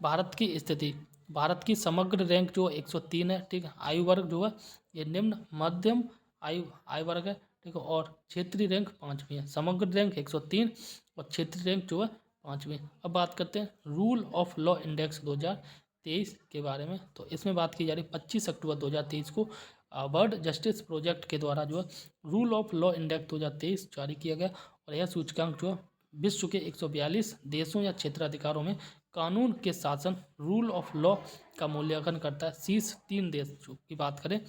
भारत की स्थिति, भारत की समग्र रैंक जो 103 है। ठीक है, आयु वर्ग जो है ये निम्न मध्यम आयु वर्ग है। ठीक है, और क्षेत्रीय रैंक 5वीं है। समग्र रैंक 103 और क्षेत्रीय रैंक जो है 5वीं। अब बात करते हैं रूल ऑफ लॉ इंडेक्स 2023 के बारे में। तो इसमें बात की जा रही है 25 अक्टूबर 2023 को वर्ल्ड जस्टिस प्रोजेक्ट के द्वारा जो है रूल ऑफ लॉ इंडेक्स 2023 जारी किया गया और यह सूचकांक जो है विश्व के 142 देशों या क्षेत्राधिकारों में कानून के शासन रूल ऑफ लॉ का मूल्यांकन करता है। शीर्ष 3 देशों की बात करें,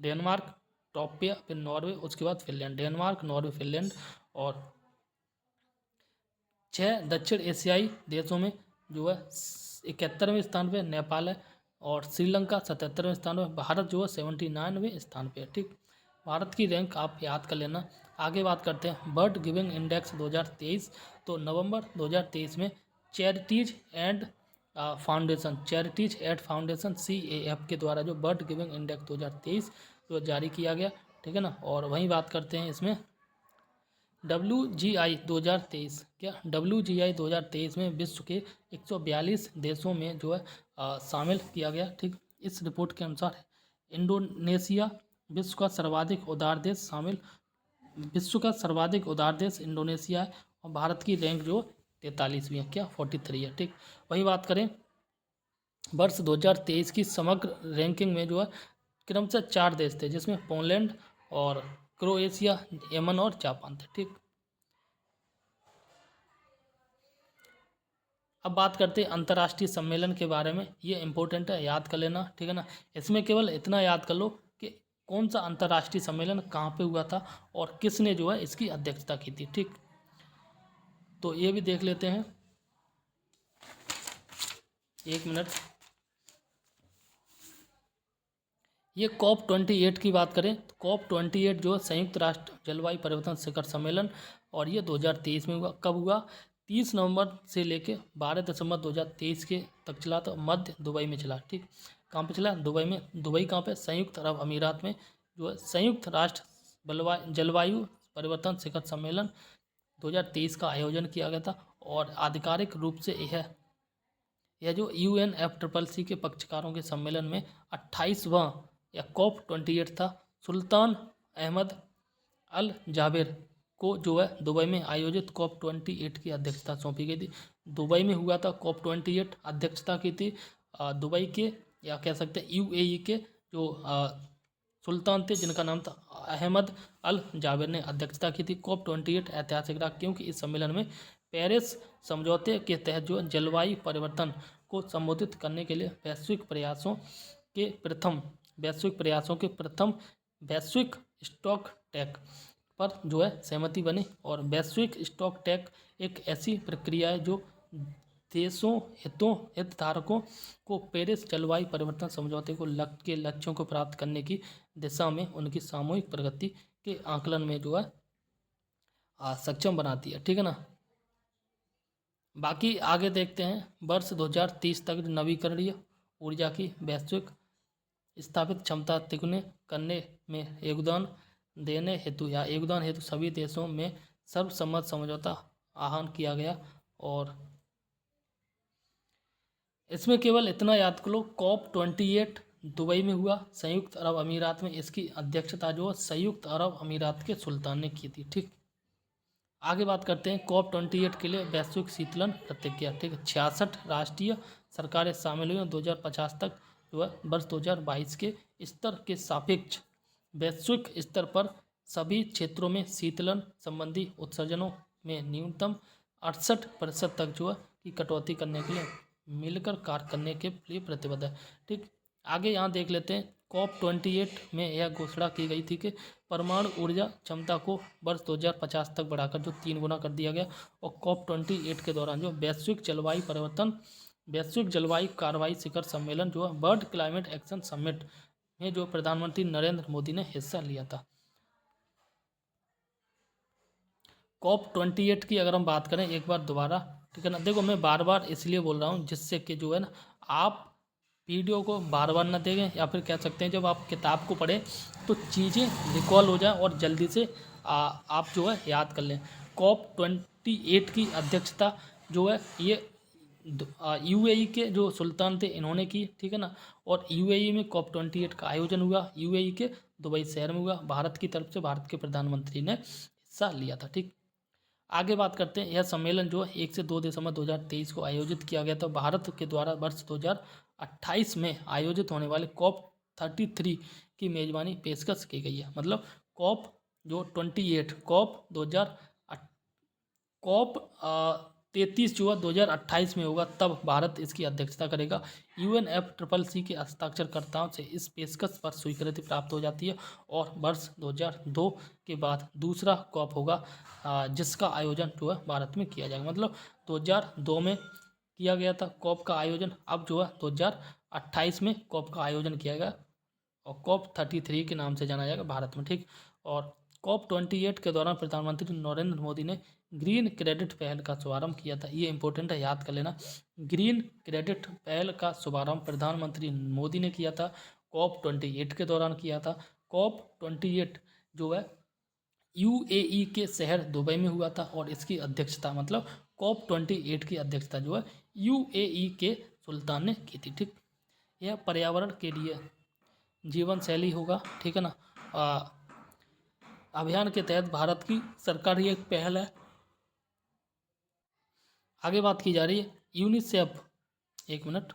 डेनमार्क टॉप पे, फिर नॉर्वे, उसके बाद फिनलैंड। Denmark, Norway, Finland. और 6 दक्षिण एशियाई देशों में जो है 71वें स्थान पे नेपाल है और श्रीलंका 77वें स्थान पे। भारत जो है 79वें स्थान पे है। ठीक, भारत की रैंक आप याद कर लेना। आगे बात करते हैं बर्ड गिविंग इंडेक्स 2023। तो नवंबर 2023 में चैरिटीज एंड फाउंडेशन CAF के द्वारा जो बर्ड गिविंग इंडेक्स 2023 जो जारी किया गया। ठीक है ना। और वहीं बात करते हैं इसमें WGI 2023। क्या WGI 2023 में विश्व के 142 देशों में जो है शामिल किया गया। ठीक, इस रिपोर्ट के अनुसार इंडोनेशिया विश्व का सर्वाधिक उदार देश शामिल, विश्व का सर्वाधिक उदार देश इंडोनेशिया है और भारत की रैंक जो 43वीं है। क्या 43 है। ठीक, वही बात करें वर्ष 2023 की समग्र रैंकिंग में जो है क्रमशः 4 देश थे जिसमें पोलैंड और क्रोएशिया, यमन और जापान थे। ठीक, अब बात करते हैं अंतर्राष्ट्रीय सम्मेलन के बारे में। ये इंपॉर्टेंट है, याद कर लेना। ठीक है ना। इसमें केवल इतना याद कर लो कि कौन सा अंतर्राष्ट्रीय सम्मेलन कहाँ पे हुआ था और किसने जो है इसकी अध्यक्षता की थी। ठीक, तो ये भी देख लेते हैं, 1 मिनट। ये COP28 की बात करें तो COP28 जो है संयुक्त राष्ट्र जलवायु परिवर्तन शिखर सम्मेलन और ये 2023 में हुआ। कब हुआ? 30 नवंबर से लेके 12 दिसंबर 2023 के तक चला। तो मध्य दुबई में चला। ठीक, कहाँ पे चला? दुबई में। दुबई कहाँ पे? संयुक्त अरब अमीरात में जो है संयुक्त राष्ट्र जलवायु परिवर्तन शिखर सम्मेलन 2023 का आयोजन किया गया था और आधिकारिक रूप से यह जो UNFCCC के पक्षकारों के सम्मेलन में 28वां या COP28 था। सुल्तान अहमद अल जाबेर को जो है दुबई में आयोजित COP28 की अध्यक्षता सौंपी गई थी। दुबई में हुआ था COP28, अध्यक्षता की थी दुबई के या कह सकते हैं UAE के जो सुल्तान थे जिनका नाम था अहमद अल जाबेर ने अध्यक्षता की थी। COP28 ऐतिहासिक रहा क्योंकि इस सम्मेलन में पेरिस समझौते के तहत जो जलवायु परिवर्तन को संबोधित करने के लिए वैश्विक प्रयासों के प्रथम वैश्विक स्टॉक टेक पर जो है सहमति बनी। और वैश्विक स्टॉक टेक एक ऐसी प्रक्रिया है जो देशों हितधारकों को पेरिस जलवायु परिवर्तन समझौते के लक्ष्यों को प्राप्त करने की दिशा में उनकी सामूहिक प्रगति के आकलन में जो है सक्षम बनाती है। ठीक है ना। बाकी आगे देखते हैं वर्ष 2030 तक नवीकरणीय ऊर्जा की वैश्विक स्थापित क्षमता तिगुने करने में योगदान हेतु सभी देशों में सर्वसम्मत समझौता आह्वान किया गया। और इसमें केवल इतना याद कर लो COP28 दुबई में हुआ, संयुक्त अरब अमीरात में। इसकी अध्यक्षता जो संयुक्त अरब अमीरात के सुल्तान ने की थी। ठीक, आगे बात करते हैं COP28 के लिए वैश्विक शीतलन प्रतिज्ञा। ठीक है, 66 राष्ट्रीय सरकारें शामिल हुई। 2050 तक जो है वर्ष 2022 के स्तर के सापेक्ष वैश्विक स्तर पर सभी क्षेत्रों में शीतलन संबंधी उत्सर्जनों में न्यूनतम 68% तक जो है की कटौती करने के लिए मिलकर कार्य करने के लिए प्रतिबद्ध है। ठीक, आगे यहाँ देख लेते हैं COP28 में यह घोषणा की गई थी कि परमाणु ऊर्जा क्षमता को वर्ष 2050 तक बढ़ाकर जो 3 गुना कर दिया गया। और COP28 के दौरान जो वैश्विक जलवायु कार्रवाई शिखर सम्मेलन जो है वर्ल्ड क्लाइमेट एक्शन समिट में जो प्रधानमंत्री नरेंद्र मोदी ने हिस्सा लिया था। COP28 की अगर हम बात करें एक बार दोबारा, ठीक है ना। देखो मैं बार बार इसलिए बोल रहा हूँ जिससे कि जो है ना आप वीडियो को बार बार ना देखें या फिर कह सकते हैं जब आप किताब को पढ़ें तो चीज़ें रिकॉल हो जाए और जल्दी से आप जो है याद कर लें। COP28 की अध्यक्षता जो है ये UAE के जो सुल्तान थे इन्होंने की। ठीक है ना। और UAE में COP28 का आयोजन हुआ, UAE के दुबई शहर में हुआ। भारत की तरफ से भारत के प्रधानमंत्री ने हिस्सा लिया था। ठीक, आगे बात करते हैं। यह सम्मेलन जो 1 से 2 दिसंबर 2023 को आयोजित किया गया था। भारत के द्वारा वर्ष 2028 में आयोजित होने वाले 33 की मेज़बानी पेशकश की गई है। मतलब कॉप जो 28 कॉप 2000 कॉप 33 जो है 2028 में होगा, तब भारत इसकी अध्यक्षता करेगा। UNFCCC के हस्ताक्षरकर्ताओं से इस पेशकश पर स्वीकृति प्राप्त हो जाती है और वर्ष 2002 के बाद दूसरा कॉप होगा जिसका आयोजन जो है भारत में किया जाएगा। मतलब 2002 में किया गया था कॉप का आयोजन, अब जो है 2028 में कॉप का आयोजन किया गया और कॉप 33 के नाम से जाना जाएगा भारत में, ठीक। और कॉप 28 के दौरान प्रधानमंत्री नरेंद्र मोदी ने ग्रीन क्रेडिट पहल का शुभारंभ किया था। ये इंपॉर्टेंट है, याद कर लेना। ग्रीन क्रेडिट पहल का शुभारंभ प्रधानमंत्री मोदी ने किया था, कॉप 28 के दौरान किया था। कॉप 28 जो है UAE के शहर दुबई में हुआ था और इसकी अध्यक्षता मतलब कॉप 28 की अध्यक्षता जो है UAE के सुल्तान ने की थी, ठीक। यह पर्यावरण के लिए जीवन शैली होगा, ठीक है ना। अभियान के तहत भारत की सरकारी एक पहल है। आगे बात की जा रही है यूनिसेफ, एक मिनट।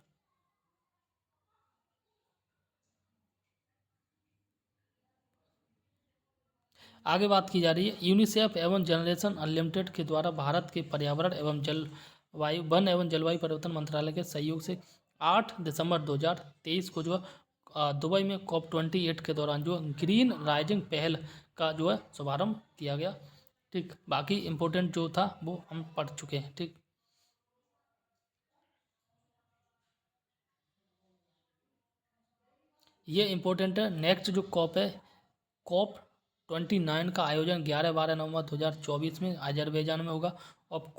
आगे बात की जा रही है यूनिसेफ एवं जनरेशन अनलिमिटेड के द्वारा भारत के पर्यावरण एवं जलवायु वन एवं जलवायु परिवर्तन मंत्रालय के सहयोग से 8 दिसंबर 2023 को जो है दुबई में कॉप 28 के दौरान जो ग्रीन राइजिंग पहल का जो है शुभारंभ किया गया, ठीक। बाकी इम्पोर्टेंट जो था वो हम पढ़ चुके हैं, ठीक। ये इम्पोर्टेंट है। नेक्स्ट जो कॉप है कॉप 29 का आयोजन 11-12 नवंबर 2024 में अजरबैजान में होगा और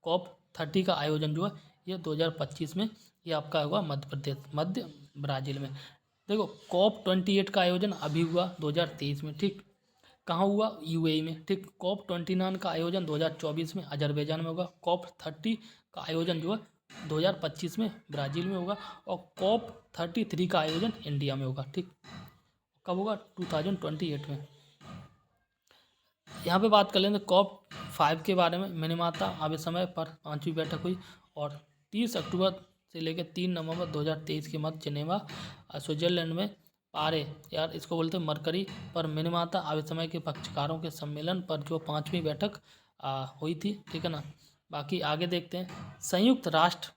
कॉप 30 का आयोजन जो है ये 2025 में ये आपका होगा मध्य ब्राज़ील में। देखो कॉप 28 का आयोजन अभी हुआ 2023 में, ठीक। कहाँ हुआ? UAE में, ठीक। कॉप 29 का आयोजन 2024 में अजरबैजान में होगा। कॉप 30 का आयोजन जो है 2025 में ब्राज़ील में होगा और कॉप 33 का आयोजन इंडिया में होगा, ठीक। कब होगा? 2028 में। यहाँ पे बात कर लेंगे कॉप 5 के बारे में। मिनीमाता आवे समय पर 5वीं बैठक हुई और 30 अक्टूबर से लेकर 3 नवंबर 2023 के मध्य जिनेवा स्विट्जरलैंड में पारे यार इसको बोलते हैं मरकरी पर मिनीमाता आवे समय के पक्षकारों के सम्मेलन पर जो 5वीं बैठक हुई थी, ठीक है ना। बाकी आगे देखते हैं संयुक्त राष्ट्र।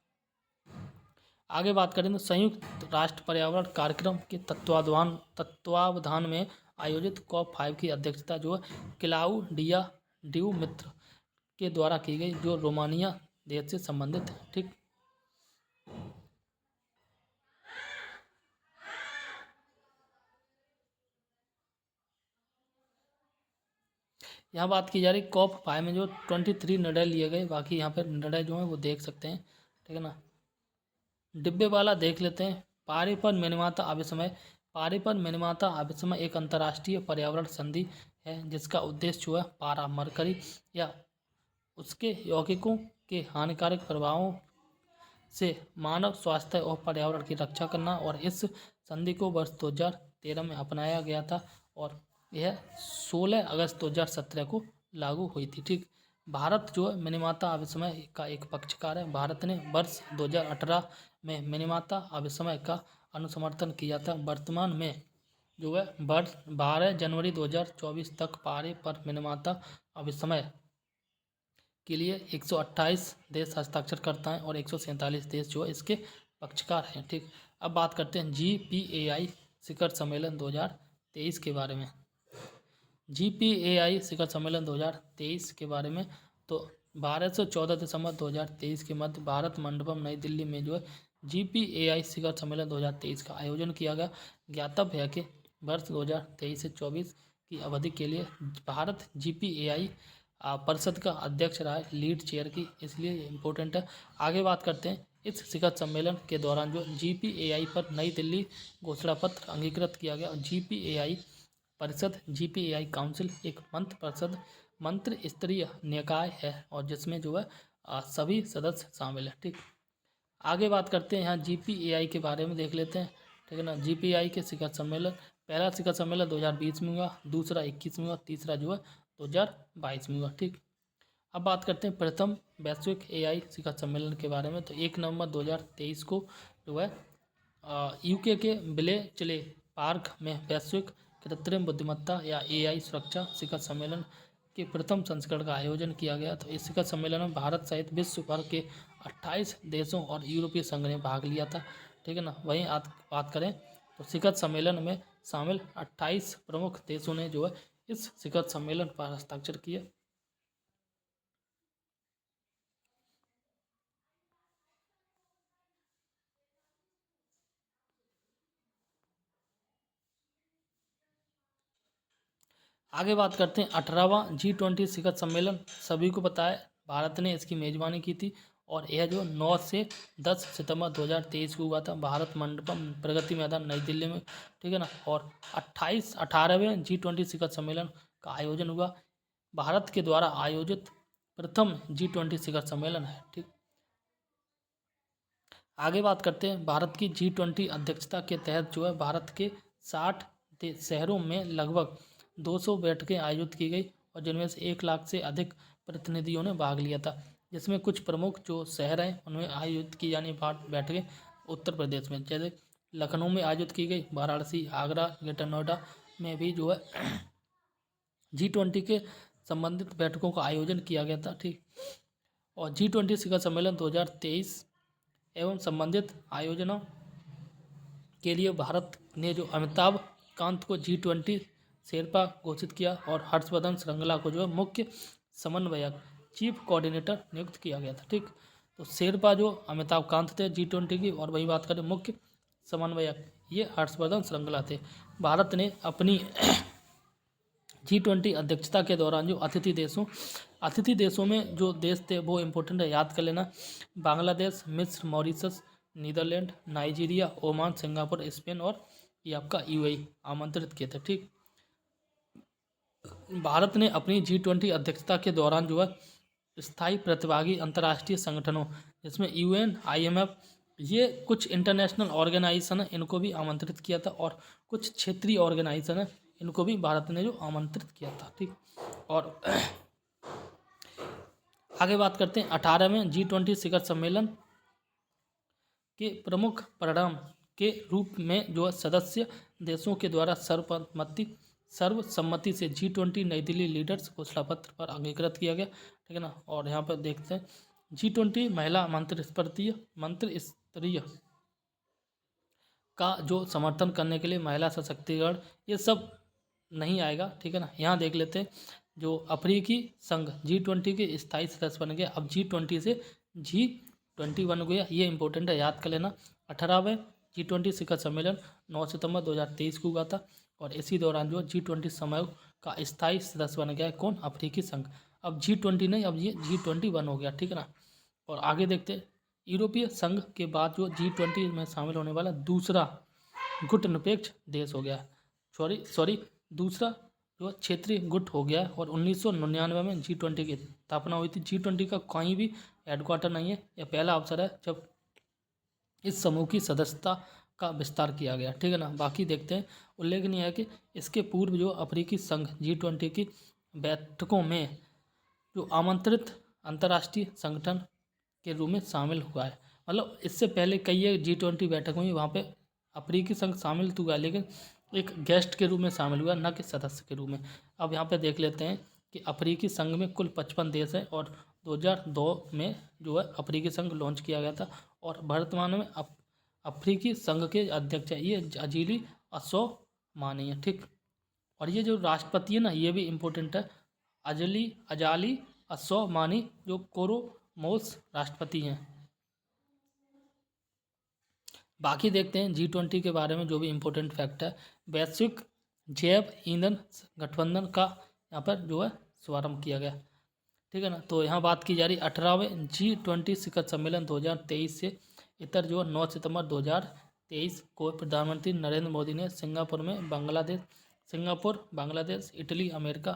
आगे बात करें तो संयुक्त राष्ट्र पर्यावरण कार्यक्रम के तत्वावधान में आयोजित कॉप 5 की अध्यक्षता जो है क्लाउडिया ड्यू मित्र के द्वारा की गई, जो रोमानिया देश से संबंधित है, ठीक। यहाँ बात की जा रही कॉप 5 में जो 23 निर्णय लिए गए। बाकी यहाँ पर निर्णय जो है वो देख सकते हैं, ठीक है ना। डिब्बे वाला देख लेते हैं। पारेपन मिनीमाता अभिसमय। पारेपन मिनीमाता अभिसमय एक अंतर्राष्ट्रीय पर्यावरण संधि है जिसका उद्देश्य जो है पारा मरकरी या उसके यौगिकों के हानिकारक प्रभावों से मानव स्वास्थ्य और पर्यावरण की रक्षा करना, और इस संधि को वर्ष 2013 में अपनाया गया था और यह 16 अगस्त 2017 को लागू हुई थी, ठीक। भारत जो है मिनीमाता अभिसमय का एक पक्षकार है। भारत ने वर्ष 2018 में मिनीमाता अभिसमय का अनुसमर्थन किया था। वर्तमान में जो है वर्ष 12 जनवरी 2024 तक पारे पर मिनीमाता अभिसमय के लिए 128 देश हस्ताक्षर करता है और 147 देश जो है इसके पक्षकार हैं, ठीक। अब बात करते हैं GPAI शिखर सम्मेलन 2023 के बारे में। GPAI शिखर सम्मेलन 2023 के बारे में तो 12 से 14 दिसंबर 2023 के मध्य भारत मंडपम नई दिल्ली में जो है GPAI शिखर सम्मेलन 2023 का आयोजन किया गया। ज्ञातव्य है कि वर्ष 2023 से 24 की अवधि के लिए भारत GPAI परिषद का अध्यक्ष रहा है, लीड चेयर की, इसलिए ये इम्पोर्टेंट है। आगे बात करते हैं इस शिखर सम्मेलन के दौरान जो GPAI पर नई दिल्ली घोषणा पत्र अंगीकृत किया गया। GPAI परिषद GPAI काउंसिल एक मंत्र स्तरीय निकाय है और जिसमें जो है सभी सदस्य शामिल है, ठीक। आगे बात करते हैं यहाँ GPAI के बारे में देख लेते हैं, ठीक है ना। GPAI के शिखर सम्मेलन, पहला शिखर सम्मेलन 2020 में हुआ, दूसरा 21 में हुआ, तीसरा जो है 2022 में हुआ, ठीक। अब बात करते हैं प्रथम वैश्विक AI शिखर सम्मेलन के बारे में। तो 1 नवंबर 2023 को जो है यूके के विले चिले पार्क में वैश्विक कृत्रिम बुद्धिमत्ता या एआई सुरक्षा शिखर सम्मेलन के प्रथम संस्करण का आयोजन किया गया। तो इस शिखर सम्मेलन में भारत सहित विश्व भर के 28 देशों और यूरोपीय संघ ने भाग लिया था। ठीक है ना। वहीं आज बात करें तो शिखर सम्मेलन में शामिल 28 प्रमुख देशों ने जो है इस शिखर सम्मेलन पर हस्ताक्षर किए। आगे बात करते हैं 18वां G20 शिखर सम्मेलन। सभी को पता है भारत ने इसकी मेजबानी की थी और यह जो 9 से 10 सितंबर 2023 को हुआ था भारत मंडपम प्रगति मैदान नई दिल्ली में। ठीक है ना। और 18वें G20 शिखर सम्मेलन का आयोजन हुआ। भारत के द्वारा आयोजित प्रथम G20 शिखर सम्मेलन है। ठीक। आगे बात करते हैं भारत की G20 अध्यक्षता के तहत जो है भारत के 60 शहरों में लगभग 200 बैठकें आयोजित की गई और जिनमें से 1 लाख से अधिक प्रतिनिधियों ने भाग लिया था। जिसमें कुछ प्रमुख जो शहर हैं उनमें आयोजित की जानी बैठकें उत्तर प्रदेश में, जैसे लखनऊ में आयोजित की गई, वाराणसी, आगरा, ग्रेटर नोएडा में भी जो है G20 के संबंधित बैठकों का आयोजन किया गया था। ठीक। और G20 शिखर सम्मेलन 2023 एवं संबंधित आयोजनों के लिए भारत ने जो अमिताभ कांत को G20 शेरपा घोषित किया और हर्षवर्धन श्रृंगला को जो है मुख्य समन्वयक चीफ कोऑर्डिनेटर नियुक्त किया गया था। ठीक। तो शेरपा जो अमिताभ कांत थे G20 की, और वही बात करें मुख्य समन्वयक ये हर्षवर्धन श्रृंगला थे। भारत ने अपनी G20 अध्यक्षता के दौरान जो अतिथि देशों में जो देश थे वो इम्पोर्टेंट है, याद कर लेना। बांग्लादेश, मिस्र, Mauritius, Netherland, Nigeria, Oman, Singapore, Spain और ये आपका यूएई आमंत्रित किए थे। ठीक। भारत ने अपनी G20 अध्यक्षता के दौरान जो है स्थायी प्रतिभागी अंतर्राष्ट्रीय संगठनों जिसमें UN, IMF, ये कुछ इंटरनेशनल ऑर्गेनाइजेशन है इनको भी आमंत्रित किया था और कुछ क्षेत्रीय ऑर्गेनाइजेशन है इनको भी भारत ने जो आमंत्रित किया था। ठीक। और आगे बात करते हैं 18वें G20 शिखर सम्मेलन के प्रमुख परिणाम के रूप में जो सदस्य देशों के द्वारा सर्वसम्मति से G20 नई दिल्ली लीडर्स घोषणा पत्र पर अंगीकृत किया गया। ठीक है ना। और यहाँ पर देखते हैं G20 महिला मंत्रिस्तरीय का जो समर्थन करने के लिए महिला सशक्तिकरण ये सब नहीं आएगा। ठीक है ना। यहाँ देख लेते हैं जो अफ्रीकी संघ G20 के स्थायी सदस्य बन गया। अब G20 से G20 बन गया, ये इंपॉर्टेंट है, याद कर लेना। 18वें G20 शिखर सम्मेलन 9 सितंबर 2023 को हुआ था और इसी दौरान जो G20 समूह का स्थायी सदस्य बन गया है कौन? अफ्रीकी संघ। अब G20 नहीं, अब ये G21 हो गया। ठीक है ना। और आगे देखते हैं यूरोपीय संघ के बाद जो G20 में शामिल होने वाला दूसरा गुटनिरपेक्ष देश हो गया, दूसरा जो क्षेत्रीय गुट हो गया और 1999 में G20 की स्थापना हुई थी। G20 का कहीं भी हेडक्वार्टर नहीं है, यह पहला अवसर है जब इस समूह की सदस्यता का विस्तार किया गया। ठीक है ना। बाकी देखते हैं उल्लेखनीय है कि इसके पूर्व जो अफ्रीकी संघ G20 की बैठकों में जो आमंत्रित अंतर्राष्ट्रीय संगठन के रूप में शामिल हुआ है, मतलब इससे पहले कई G20 बैठक हुई वहाँ पे अफ्रीकी संघ शामिल तो हुआ लेकिन एक गेस्ट के रूप में शामिल हुआ, न कि सदस्य के रूप में। अब यहाँ पे देख लेते हैं कि अफ्रीकी संघ में कुल 55 देश हैं और 2002 में जो है अफ्रीकी संघ लॉन्च किया गया था और वर्तमान में अफ्रीकी संघ के अध्यक्ष है ये अजीली असोमानी है। ठीक। और ये जो राष्ट्रपति है ना ये भी इम्पोर्टेंट है, अजाली असोमानी जो कोरोमोस राष्ट्रपति हैं। बाकी देखते हैं G20 के बारे में जो भी इम्पोर्टेंट फैक्ट है। वैश्विक जैव ईंधन गठबंधन का यहाँ पर जो है शुभारंभ किया गया। ठीक है ना। तो यहाँ बात की जा रही 18वें G20 शिखर सम्मेलन 2023 से इतर जो 9 सितंबर 2023 को प्रधानमंत्री नरेंद्र मोदी ने Singapore, Bangladesh, Italy, America,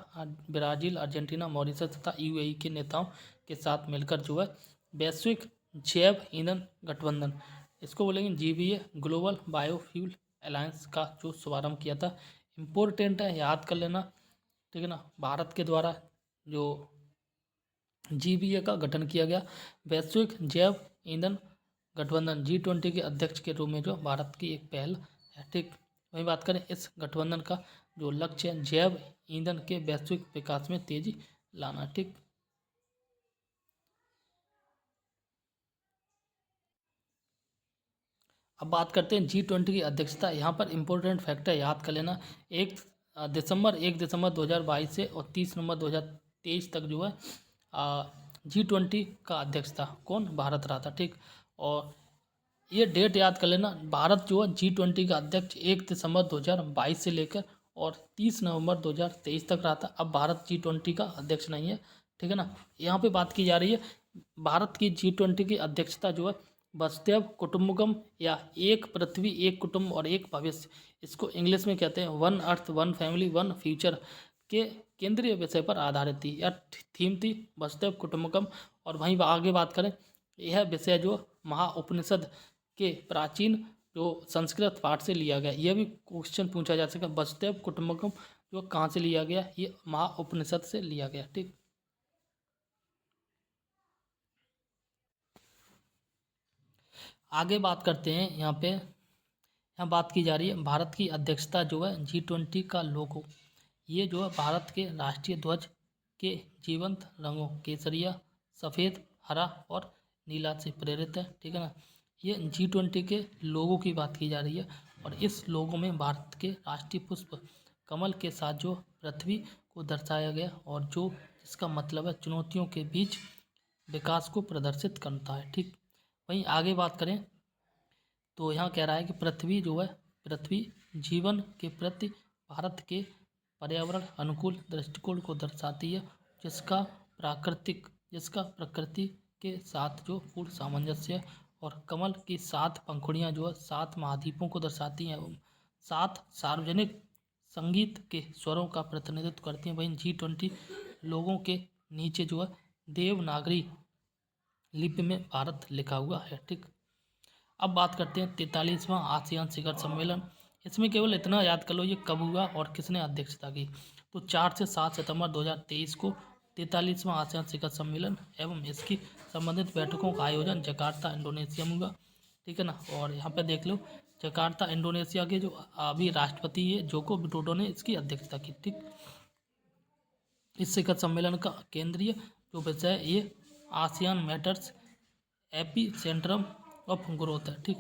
Brazil, Argentina, Mauritius तथा यूएई के नेताओं के साथ मिलकर जो है वैश्विक जैव ईंधन गठबंधन, इसको बोलेंगे GBA, ग्लोबल बायोफ्यूल अलायंस का जो शुभारंभ किया था। इम्पोर्टेंट है, याद कर लेना। ठीक है ना। भारत के द्वारा जो GBA का गठन किया गया वैश्विक जैव ईंधन गठबंधन G20 के अध्यक्ष के रूप में जो भारत की एक पहल है। ठीक, वहीं बात करें इस गठबंधन का जो लक्ष्य है जैव ईंधन के वैश्विक विकास में तेजी लाना। ठीक, अब बात करते हैं G20 की अध्यक्षता। यहाँ पर इम्पोर्टेंट फैक्टर याद कर लेना। 1 दिसंबर 2022 से और 30 नवंबर 2023 तक जो है G20 का अध्यक्षता कौन, भारत रहा था। ठीक, और ये डेट याद कर लेना। भारत जो है G20 का अध्यक्ष 1 दिसंबर 2022 से लेकर और 30 नवंबर 2023 तक रहा था। अब भारत G20 का अध्यक्ष नहीं है। ठीक है ना। यहाँ पे बात की जा रही है भारत की G20 की अध्यक्षता जो है वसुधैव कुटुंबकम या एक पृथ्वी एक कुटुंब और एक भविष्य, इसको इंग्लिश में कहते हैं one earth one family one future के केंद्रीय विषय पर आधारित थी। यह थीम थी वसुधैव कुटुंबकम। और वहीं आगे बात करें, यह विषय जो महाउपनिषद के प्राचीन जो संस्कृत पाठ से लिया गया। यह भी क्वेश्चन पूछा जा सके, वसुधैव कुटुंबकम जो कहाँ से लिया गया, ये महाउपनिषद से लिया गया। ठीक, आगे बात करते हैं। यहाँ बात की जा रही है भारत की अध्यक्षता जो है G20 का लोगो, ये जो है भारत के राष्ट्रीय ध्वज के जीवंत रंगों केसरिया, सफ़ेद, हरा और नीला से प्रेरित है। ठीक है ना। ये G20 के लोगों की बात की जा रही है और इस लोगों में भारत के राष्ट्रीय पुष्प कमल के साथ जो पृथ्वी को दर्शाया गया और जो इसका मतलब है चुनौतियों के बीच विकास को प्रदर्शित करता है। ठीक, वहीं आगे बात करें तो यहाँ कह रहा है कि पृथ्वी जीवन के प्रति भारत के पर्यावरण अनुकूल दृष्टिकोण को दर्शाती है, जिसका प्रकृति के साथ जो पूर्ण सामंजस्य है। और कमल की 7 पंखुड़ियाँ जो है 7 महाद्वीपों को दर्शाती हैं, 7 सार्वजनिक संगीत के स्वरों का प्रतिनिधित्व करती हैं। वहीं G20 लोगों के नीचे जो है देवनागरी लिपि में भारत लिखा हुआ है। ठीक, अब बात करते हैं 43वां आसियान शिखर सम्मेलन। इसमें केवल इतना याद कर लो ये कब हुआ और किसने अध्यक्षता की। तो 4 से 7 सितंबर 2023 को 43वां आसियान शिखर सम्मेलन एवं इसकी संबंधित बैठकों का आयोजन जकार्ता इंडोनेशिया में हुआ। ठीक है ना। और यहाँ पे देख लो जकार्ता इंडोनेशिया के जो अभी राष्ट्रपति है जोको विडोडो ने इसकी अध्यक्षता की। ठीक, इस शिखर सम्मेलन का केंद्रीय जो विषय है ये ASEAN matters AP Centrum of growth है। ठीक,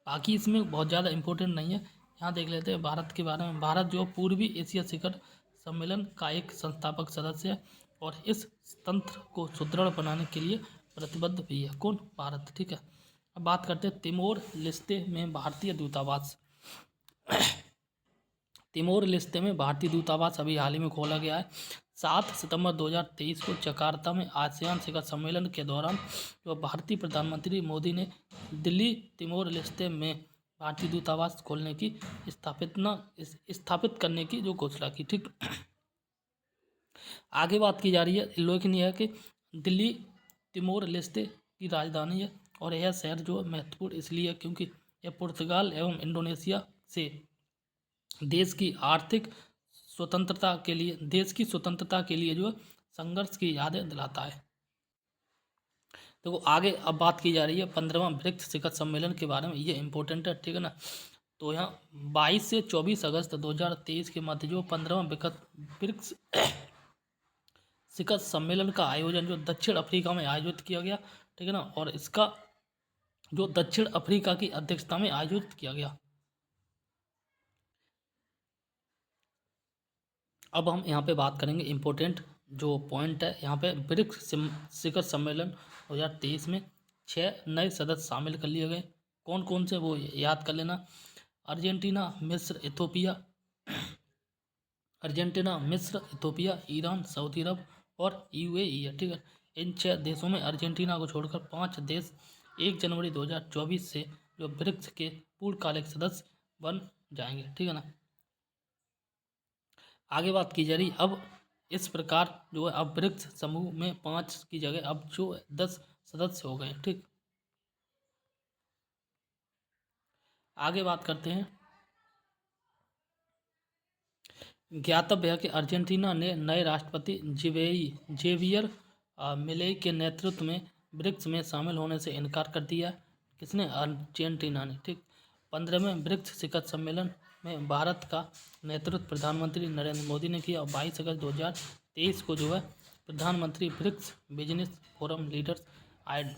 बाकी इसमें बहुत ज़्यादा इम्पोर्टेंट नहीं है। यहाँ देख लेते हैं भारत के बारे में। भारत जो पूर्वी एशिया शिखर सम्मेलन का एक संस्थापक सदस्य है और इस तंत्र को सुदृढ़ बनाने के लिए प्रतिबद्ध भी है। कौन, भारत। ठीक है। अब बात करते हैं तिमोर लेस्ते में भारतीय दूतावास। तिमोर लेस्ते में भारतीय दूतावास अभी हाल ही में खोला गया है। 7 सितंबर 2023 को जकार्ता में आसियान शिखर सम्मेलन के दौरान जो भारतीय प्रधानमंत्री मोदी ने दिल्ली तिमोर लेस्ते में भारतीय दूतावास खोलने की स्थापित करने की जो घोषणा की। ठीक, आगे बात की जा रही है। उल्लेखनीय है कि दिल्ली तिमोर लेस्ते की राजधानी है और यह शहर जो महत्वपूर्ण इसलिए है क्योंकि यह पुर्तगाल एवं इंडोनेशिया से देश की स्वतंत्रता के लिए जो है संघर्ष की यादें दिलाता है। देखो आगे अब बात की जा रही है 15वां ब्रिक्स शिखर सम्मेलन के बारे में। ये इंपॉर्टेंट है। ठीक है ना। तो यहाँ 22 से 24 अगस्त 2023 के मध्य जो 15वां ब्रिक्स शिखर सम्मेलन का आयोजन जो दक्षिण अफ्रीका में आयोजित किया गया। ठीक है ना। और इसका जो दक्षिण अफ्रीका की अध्यक्षता में आयोजित किया गया। अब हम यहाँ पे बात करेंगे इम्पोर्टेंट जो पॉइंट है। यहाँ पे ब्रिक्स शिखर सम्मेलन 2023 में 6 नए सदस्य शामिल कर लिए गए। कौन कौन से वो याद कर लेना। अर्जेंटीना, मिस्र, इथोपिया, ईरान, सऊदी अरब और यूएई है। ठीक है। इन 6 देशों में अर्जेंटीना को छोड़कर 5 देश 1 जनवरी 2024 से जो ब्रिक्स के पूर्णकालिक सदस्य बन जाएंगे। ठीक है ना। आगे बात की जा रही अब इस प्रकार जो है अब ब्रिक्स समूह में 5 की जगह अब जो 10 सदस्य हो गए। ठीक, आगे बात करते हैं। ज्ञातव्य है कि अर्जेंटीना ने नए राष्ट्रपति जेवियर मिलेई के नेतृत्व में ब्रिक्स में शामिल होने से इनकार कर दिया। किसने? अर्जेंटीना ने। ठीक। 15वें ब्रिक्स शिखर सम्मेलन में भारत का नेतृत्व प्रधानमंत्री नरेंद्र मोदी ने किया और 22 अगस्त 2023 को जो है प्रधानमंत्री BRICS Business Forum Leaders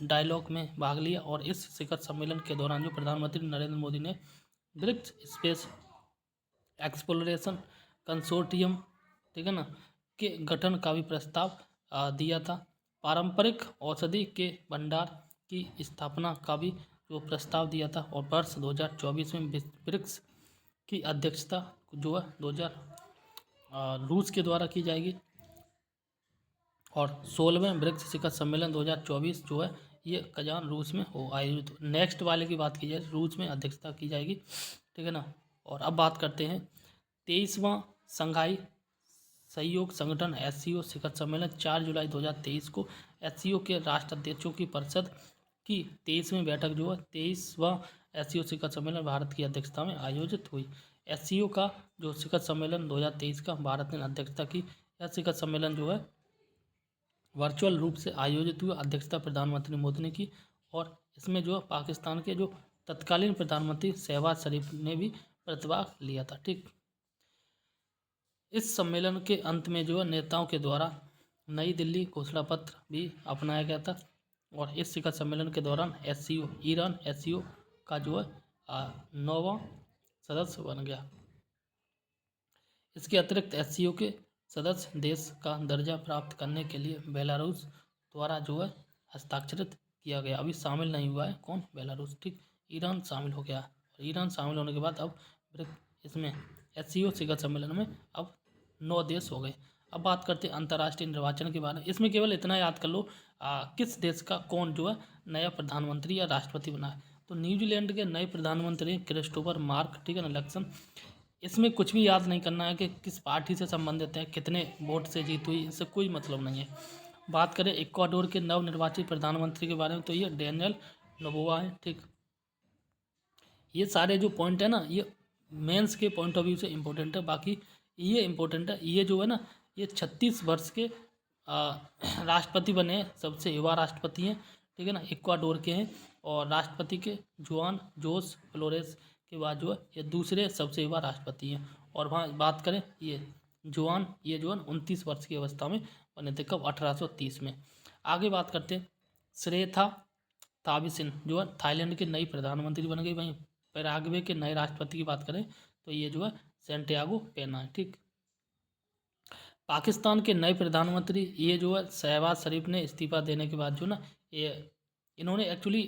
Dialogue में भाग लिया। और इस शिखर सम्मेलन के दौरान जो प्रधानमंत्री नरेंद्र मोदी ने ब्रिक्स स्पेस एक्सप्लोरेशन कंसोर्टियम, ठीक है ना, के गठन का भी प्रस्ताव दिया था। पारंपरिक औषधि के भंडार की स्थापना का भी जो प्रस्ताव दिया था। और वर्ष 2024 में ब्रिक्स की अध्यक्षता जो है 2000 रूस के द्वारा की जाएगी। और 16वें ब्रिक्स शिखर सम्मेलन 2024 जो है ये कजान रूस में हो आयोजित। नेक्स्ट वाले की बात की जाए रूस में अध्यक्षता की जाएगी, ठीक है ना। और अब बात करते हैं 23वां संघाई सहयोग संगठन SCO शिखर सम्मेलन 4 जुलाई 2023 को SCO के राष्ट्राध्यक्षों की परिषद की 23वीं बैठक जो है 23वां SCO शिखर सम्मेलन भारत की अध्यक्षता में आयोजित हुई। SCO का जो शिखर सम्मेलन 2023 का भारत ने अध्यक्षता की। यह शिखर सम्मेलन जो है वर्चुअल रूप से आयोजित हुआ। अध्यक्षता प्रधानमंत्री मोदी ने की और इसमें जो है पाकिस्तान के जो तत्कालीन प्रधानमंत्री शहबाज शरीफ ने भी प्रतिभाग लिया था। ठीक। इस सम्मेलन के अंत में जो है नेताओं के द्वारा नई दिल्ली घोषणा पत्र भी अपनाया गया था। और इस शिखर सम्मेलन के दौरान SCO ईरान SCO का जो है 9वां सदस्य बन गया। इसके अतिरिक्त SCO के सदस्य देश का दर्जा प्राप्त करने के लिए बेलारूस द्वारा जो है हस्ताक्षरित किया गया। अभी शामिल नहीं हुआ है कौन? बेलारूस। ठीक। ईरान शामिल हो गया और ईरान शामिल होने के बाद अब इसमें SCO शिखर सम्मेलन में अब 9 देश हो गए। अब बात करते हैं अंतर्राष्ट्रीय निर्वाचन के बारे में। इसमें केवल इतना याद कर लो किस देश का कौन जो है नया प्रधानमंत्री या राष्ट्रपति बना है। तो न्यूजीलैंड के नए प्रधानमंत्री क्रिस्टोफर मार्क, ठीक है ना, इलेक्शन। इसमें कुछ भी याद नहीं करना है कि किस पार्टी से संबंधित है, कितने वोट से जीत हुई, इससे कोई मतलब नहीं है। बात करें इक्वाडोर के नवनिर्वाचित प्रधानमंत्री के बारे में तो ये डेनियल नोबोआ है। ठीक। ये सारे जो पॉइंट है ना ये मेंस के पॉइंट ऑफ व्यू से इम्पोर्टेंट है। बाकी ये इम्पोर्टेंट है, ये जो है ना ये 36 वर्ष के राष्ट्रपति बने हैं, सबसे युवा राष्ट्रपति हैं, ठीक है ना, इक्वाडोर के हैं। और राष्ट्रपति के जुआन जोस फ्लोरेस के बाद जो है ये दूसरे सबसे युवा राष्ट्रपति हैं। और वहाँ बात करें ये जुआन 29 वर्ष की अवस्था में बने थे। कब? 1830 में। आगे बात करते हैं श्रेथा ताबिसिन जो है थाईलैंड के नई प्रधानमंत्री बन गई। वहीं पैराग्वे के नए राष्ट्रपति की बात करें तो ये जो है सैंटियागो पेना है। ठीक। पाकिस्तान के नए प्रधानमंत्री ये जो है शहबाज शरीफ ने इस्तीफा देने के बाद जो ना ये इन्होंने एक्चुअली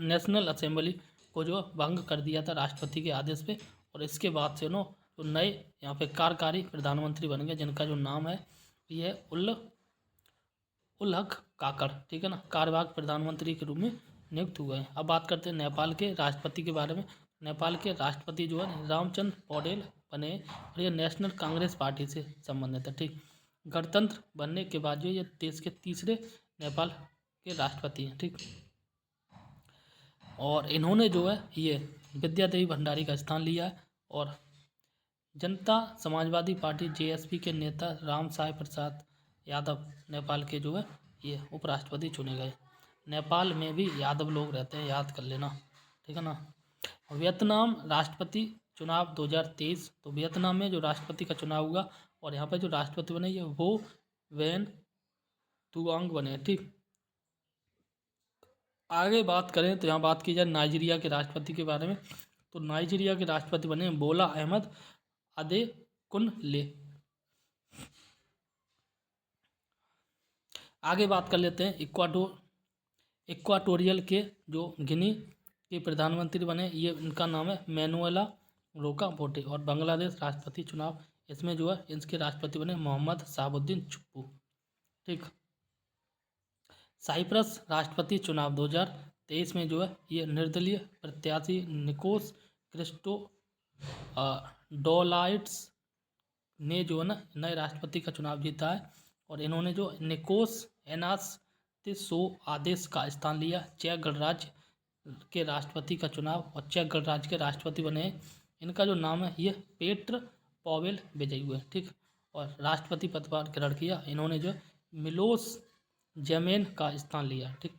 नेशनल असेंबली को जो भंग कर दिया था राष्ट्रपति के आदेश पे। और इसके बाद से जो नए यहाँ पे कार्यकारी प्रधानमंत्री बन गए जिनका जो नाम है ये उल हक काकड़, ठीक है ना, कार्यवाहक प्रधानमंत्री के रूप में नियुक्त हुए हैं। अब बात करते हैं नेपाल के राष्ट्रपति के बारे में। नेपाल के राष्ट्रपति जो है रामचंद्र पौडेल बने और ये नेशनल कांग्रेस पार्टी से संबंधित है। ठीक। गणतंत्र बनने के बाद जो ये देश के तीसरे नेपाल के राष्ट्रपति हैं। ठीक। और इन्होंने जो है ये विद्यादेवी भंडारी का स्थान लिया है। और जनता समाजवादी पार्टी JSP के नेता राम साय प्रसाद यादव नेपाल के जो है ये उपराष्ट्रपति चुने गए। नेपाल में भी यादव लोग रहते हैं, याद कर लेना, ठीक है ना। वियतनाम राष्ट्रपति चुनाव 2023, तो वियतनाम में जो राष्ट्रपति का चुनाव हुआ और यहाँ पर जो राष्ट्रपति बने ये वो वैन तुआंग बने। ठीक। आगे बात करें तो यहाँ बात की जाए नाइजीरिया के राष्ट्रपति के बारे में। तो नाइजीरिया के राष्ट्रपति बने बोला अहमद अदेकुनले। आगे बात कर लेते हैं इक्वाटोरियल के जो गिनी के प्रधानमंत्री बने ये इनका नाम है मैनुएला रोका वोटे। और बांग्लादेश राष्ट्रपति चुनाव इसमें जो है इसके राष्ट्रपति बने मोहम्मद शहाबुद्दीन चुप्पू। ठीक। साइप्रस राष्ट्रपति चुनाव 2023 में जो है ये निर्दलीय प्रत्याशी निकोस क्रिस्टोडोलाइट्स ने जो है ना नए राष्ट्रपति का चुनाव जीता है। और इन्होंने जो निकोस एनास्तिसो आदेश का स्थान लिया। चेक गणराज्य के राष्ट्रपति का चुनाव और चेक गणराज्य के राष्ट्रपति बने हैं इनका जो नाम है ये पेट्र पॉवेल विजयी हुए। ठीक। और राष्ट्रपति पदभार ग्रहण किया इन्होंने जो मिलोस जेमेन का स्थान लिया। ठीक,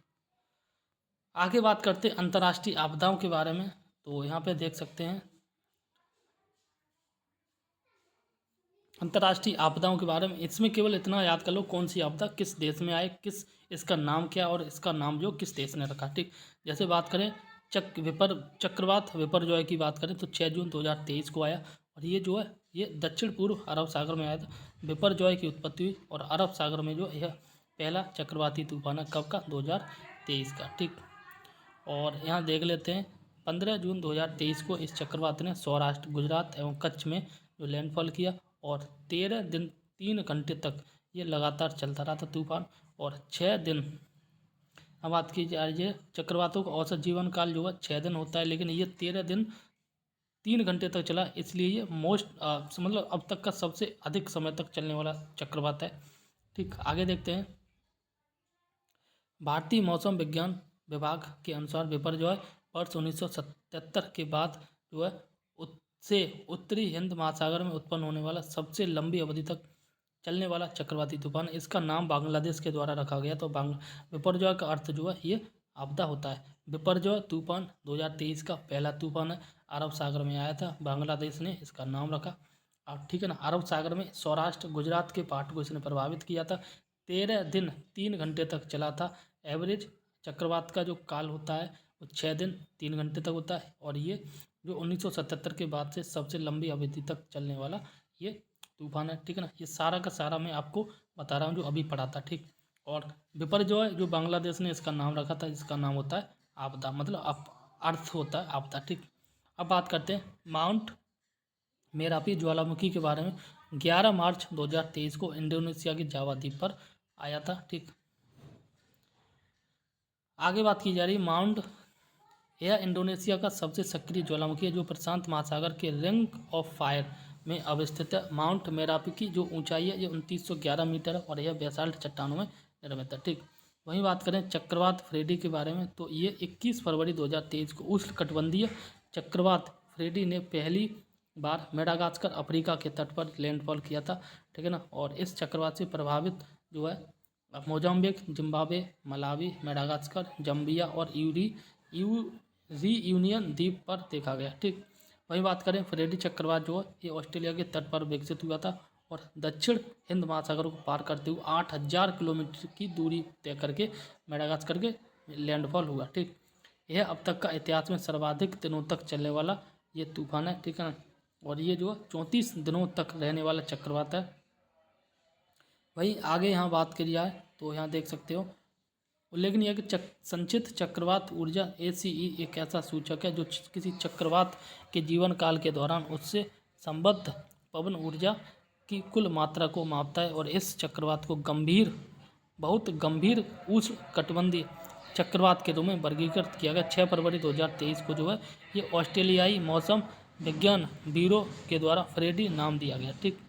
आगे बात करते हैं अंतर्राष्ट्रीय आपदाओं के बारे में। तो यहाँ पे देख सकते हैं अंतर्राष्ट्रीय आपदाओं के बारे में। इसमें केवल इतना याद कर लो कौन सी आपदा किस देश में आए, किस इसका नाम क्या और इसका नाम जो किस देश ने रखा। ठीक, जैसे बात करें चक्रवात विपर्जॉय की बात करें तो 6 जून 2023 को आया, और ये जो है ये दक्षिण पूर्व अरब सागर में आया था। विपर्जॉय की उत्पत्ति हुई और अरब सागर में जो यह पहला चक्रवाती तूफान है, कब का, 2023 का। ठीक, और यहाँ देख लेते हैं 15 जून 2023 को इस चक्रवात ने सौराष्ट्र, गुजरात एवं कच्छ में जो लैंडफॉल किया, और 13 दिन 3 घंटे तक ये लगातार चलता रहा था तूफान। और 6 दिन, अब बात की जा रही है चक्रवातों का औसत जीवन काल जो है 6 दिन होता है, लेकिन ये 13 दिन 3 घंटे तक चला, इसलिए ये मतलब अब तक का सबसे अधिक समय तक चलने वाला चक्रवात है। ठीक, आगे देखते हैं। भारतीय मौसम विज्ञान विभाग के अनुसार विपर्जॉय वर्ष 1977 के बाद जो है उससे उत्तरी हिंद महासागर में उत्पन्न होने वाला सबसे लंबी अवधि तक चलने वाला चक्रवाती तूफान। इसका नाम बांग्लादेश के द्वारा रखा गया। तो विपर्जॉय का अर्थ जो है ये आपदा होता है। विपर्जॉय तूफान 2023 का पहला तूफान है, अरब सागर में आया था, बांग्लादेश ने इसका नाम रखा। अब ठीक है ना, अरब सागर में सौराष्ट्र, गुजरात के पार्ट को इसने प्रभावित किया था। 13 दिन 3 घंटे तक चला था। एवरेज चक्रवात का जो काल होता है वो 6 दिन 3 घंटे तक होता है, और ये जो 1977 के बाद से सबसे लंबी अवधि तक चलने वाला ये तूफान है। ठीक है ना, ये सारा का सारा मैं आपको बता रहा हूँ जो अभी पढ़ा था। ठीक, और विपर्जॉय जो बांग्लादेश ने इसका नाम रखा था, इसका नाम होता है आपदा, मतलब अर्थ होता है आपदा। ठीक, अब बात करते हैं माउंट मेरापी ज्वालामुखी के बारे में। 11 मार्च 2023 को इंडोनेशिया की जावा द्वीप पर आया था। ठीक, आगे बात की जा रही है माउंट, यह इंडोनेशिया का सबसे सक्रिय ज्वालामुखी है जो प्रशांत महासागर के रिंग ऑफ फायर में अवस्थित है। माउंट मेरापी की जो ऊंचाई है ये 2911 मीटर है, और यह बेसाल्ट चट्टानों में निर्मित है। ठीक, वहीं बात करें चक्रवात फ्रेडी के बारे में, तो ये 21 फरवरी 2023 को उष्णकटिबंधीय चक्रवात फ्रेडी ने पहली बार मेडागास्कर अफ्रीका के तट पर लैंडफॉल किया था। ठीक है ना, और इस चक्रवात से प्रभावित जो है Mozambique, Zimbabwe, Malawi, Madagascar, Zambia और यूनियन द्वीप पर देखा गया। ठीक, वहीं बात करें फ्रेडी चक्रवात जो है ये ऑस्ट्रेलिया के तट पर विकसित हुआ था, और दक्षिण हिंद महासागर को पार करते हुए 8000 किलोमीटर की दूरी तय करके मेडागास्कर के लैंडफॉल हुआ। ठीक, यह अब तक का इतिहास में सर्वाधिक दिनों तक चलने वाला ये तूफान है। ठीक है ना, और ये जो 34 दिनों तक रहने वाला चक्रवात है। वहीं आगे यहाँ बात करी जाए तो यहाँ देख सकते हो उल्लेखनीय है कि संचित चक्रवात ऊर्जा ACE एक ऐसा सूचक है जो किसी चक्रवात के जीवन काल के दौरान उससे संबद्ध पवन ऊर्जा की कुल मात्रा को मापता है, और इस चक्रवात को बहुत गंभीर उष्णकटिबंधीय चक्रवात के रूप में वर्गीकृत किया गया। 6 फरवरी 2023 को जो है ये ऑस्ट्रेलियाई मौसम विज्ञान ब्यूरो के द्वारा फ्रेडी नाम दिया गया। ठीक,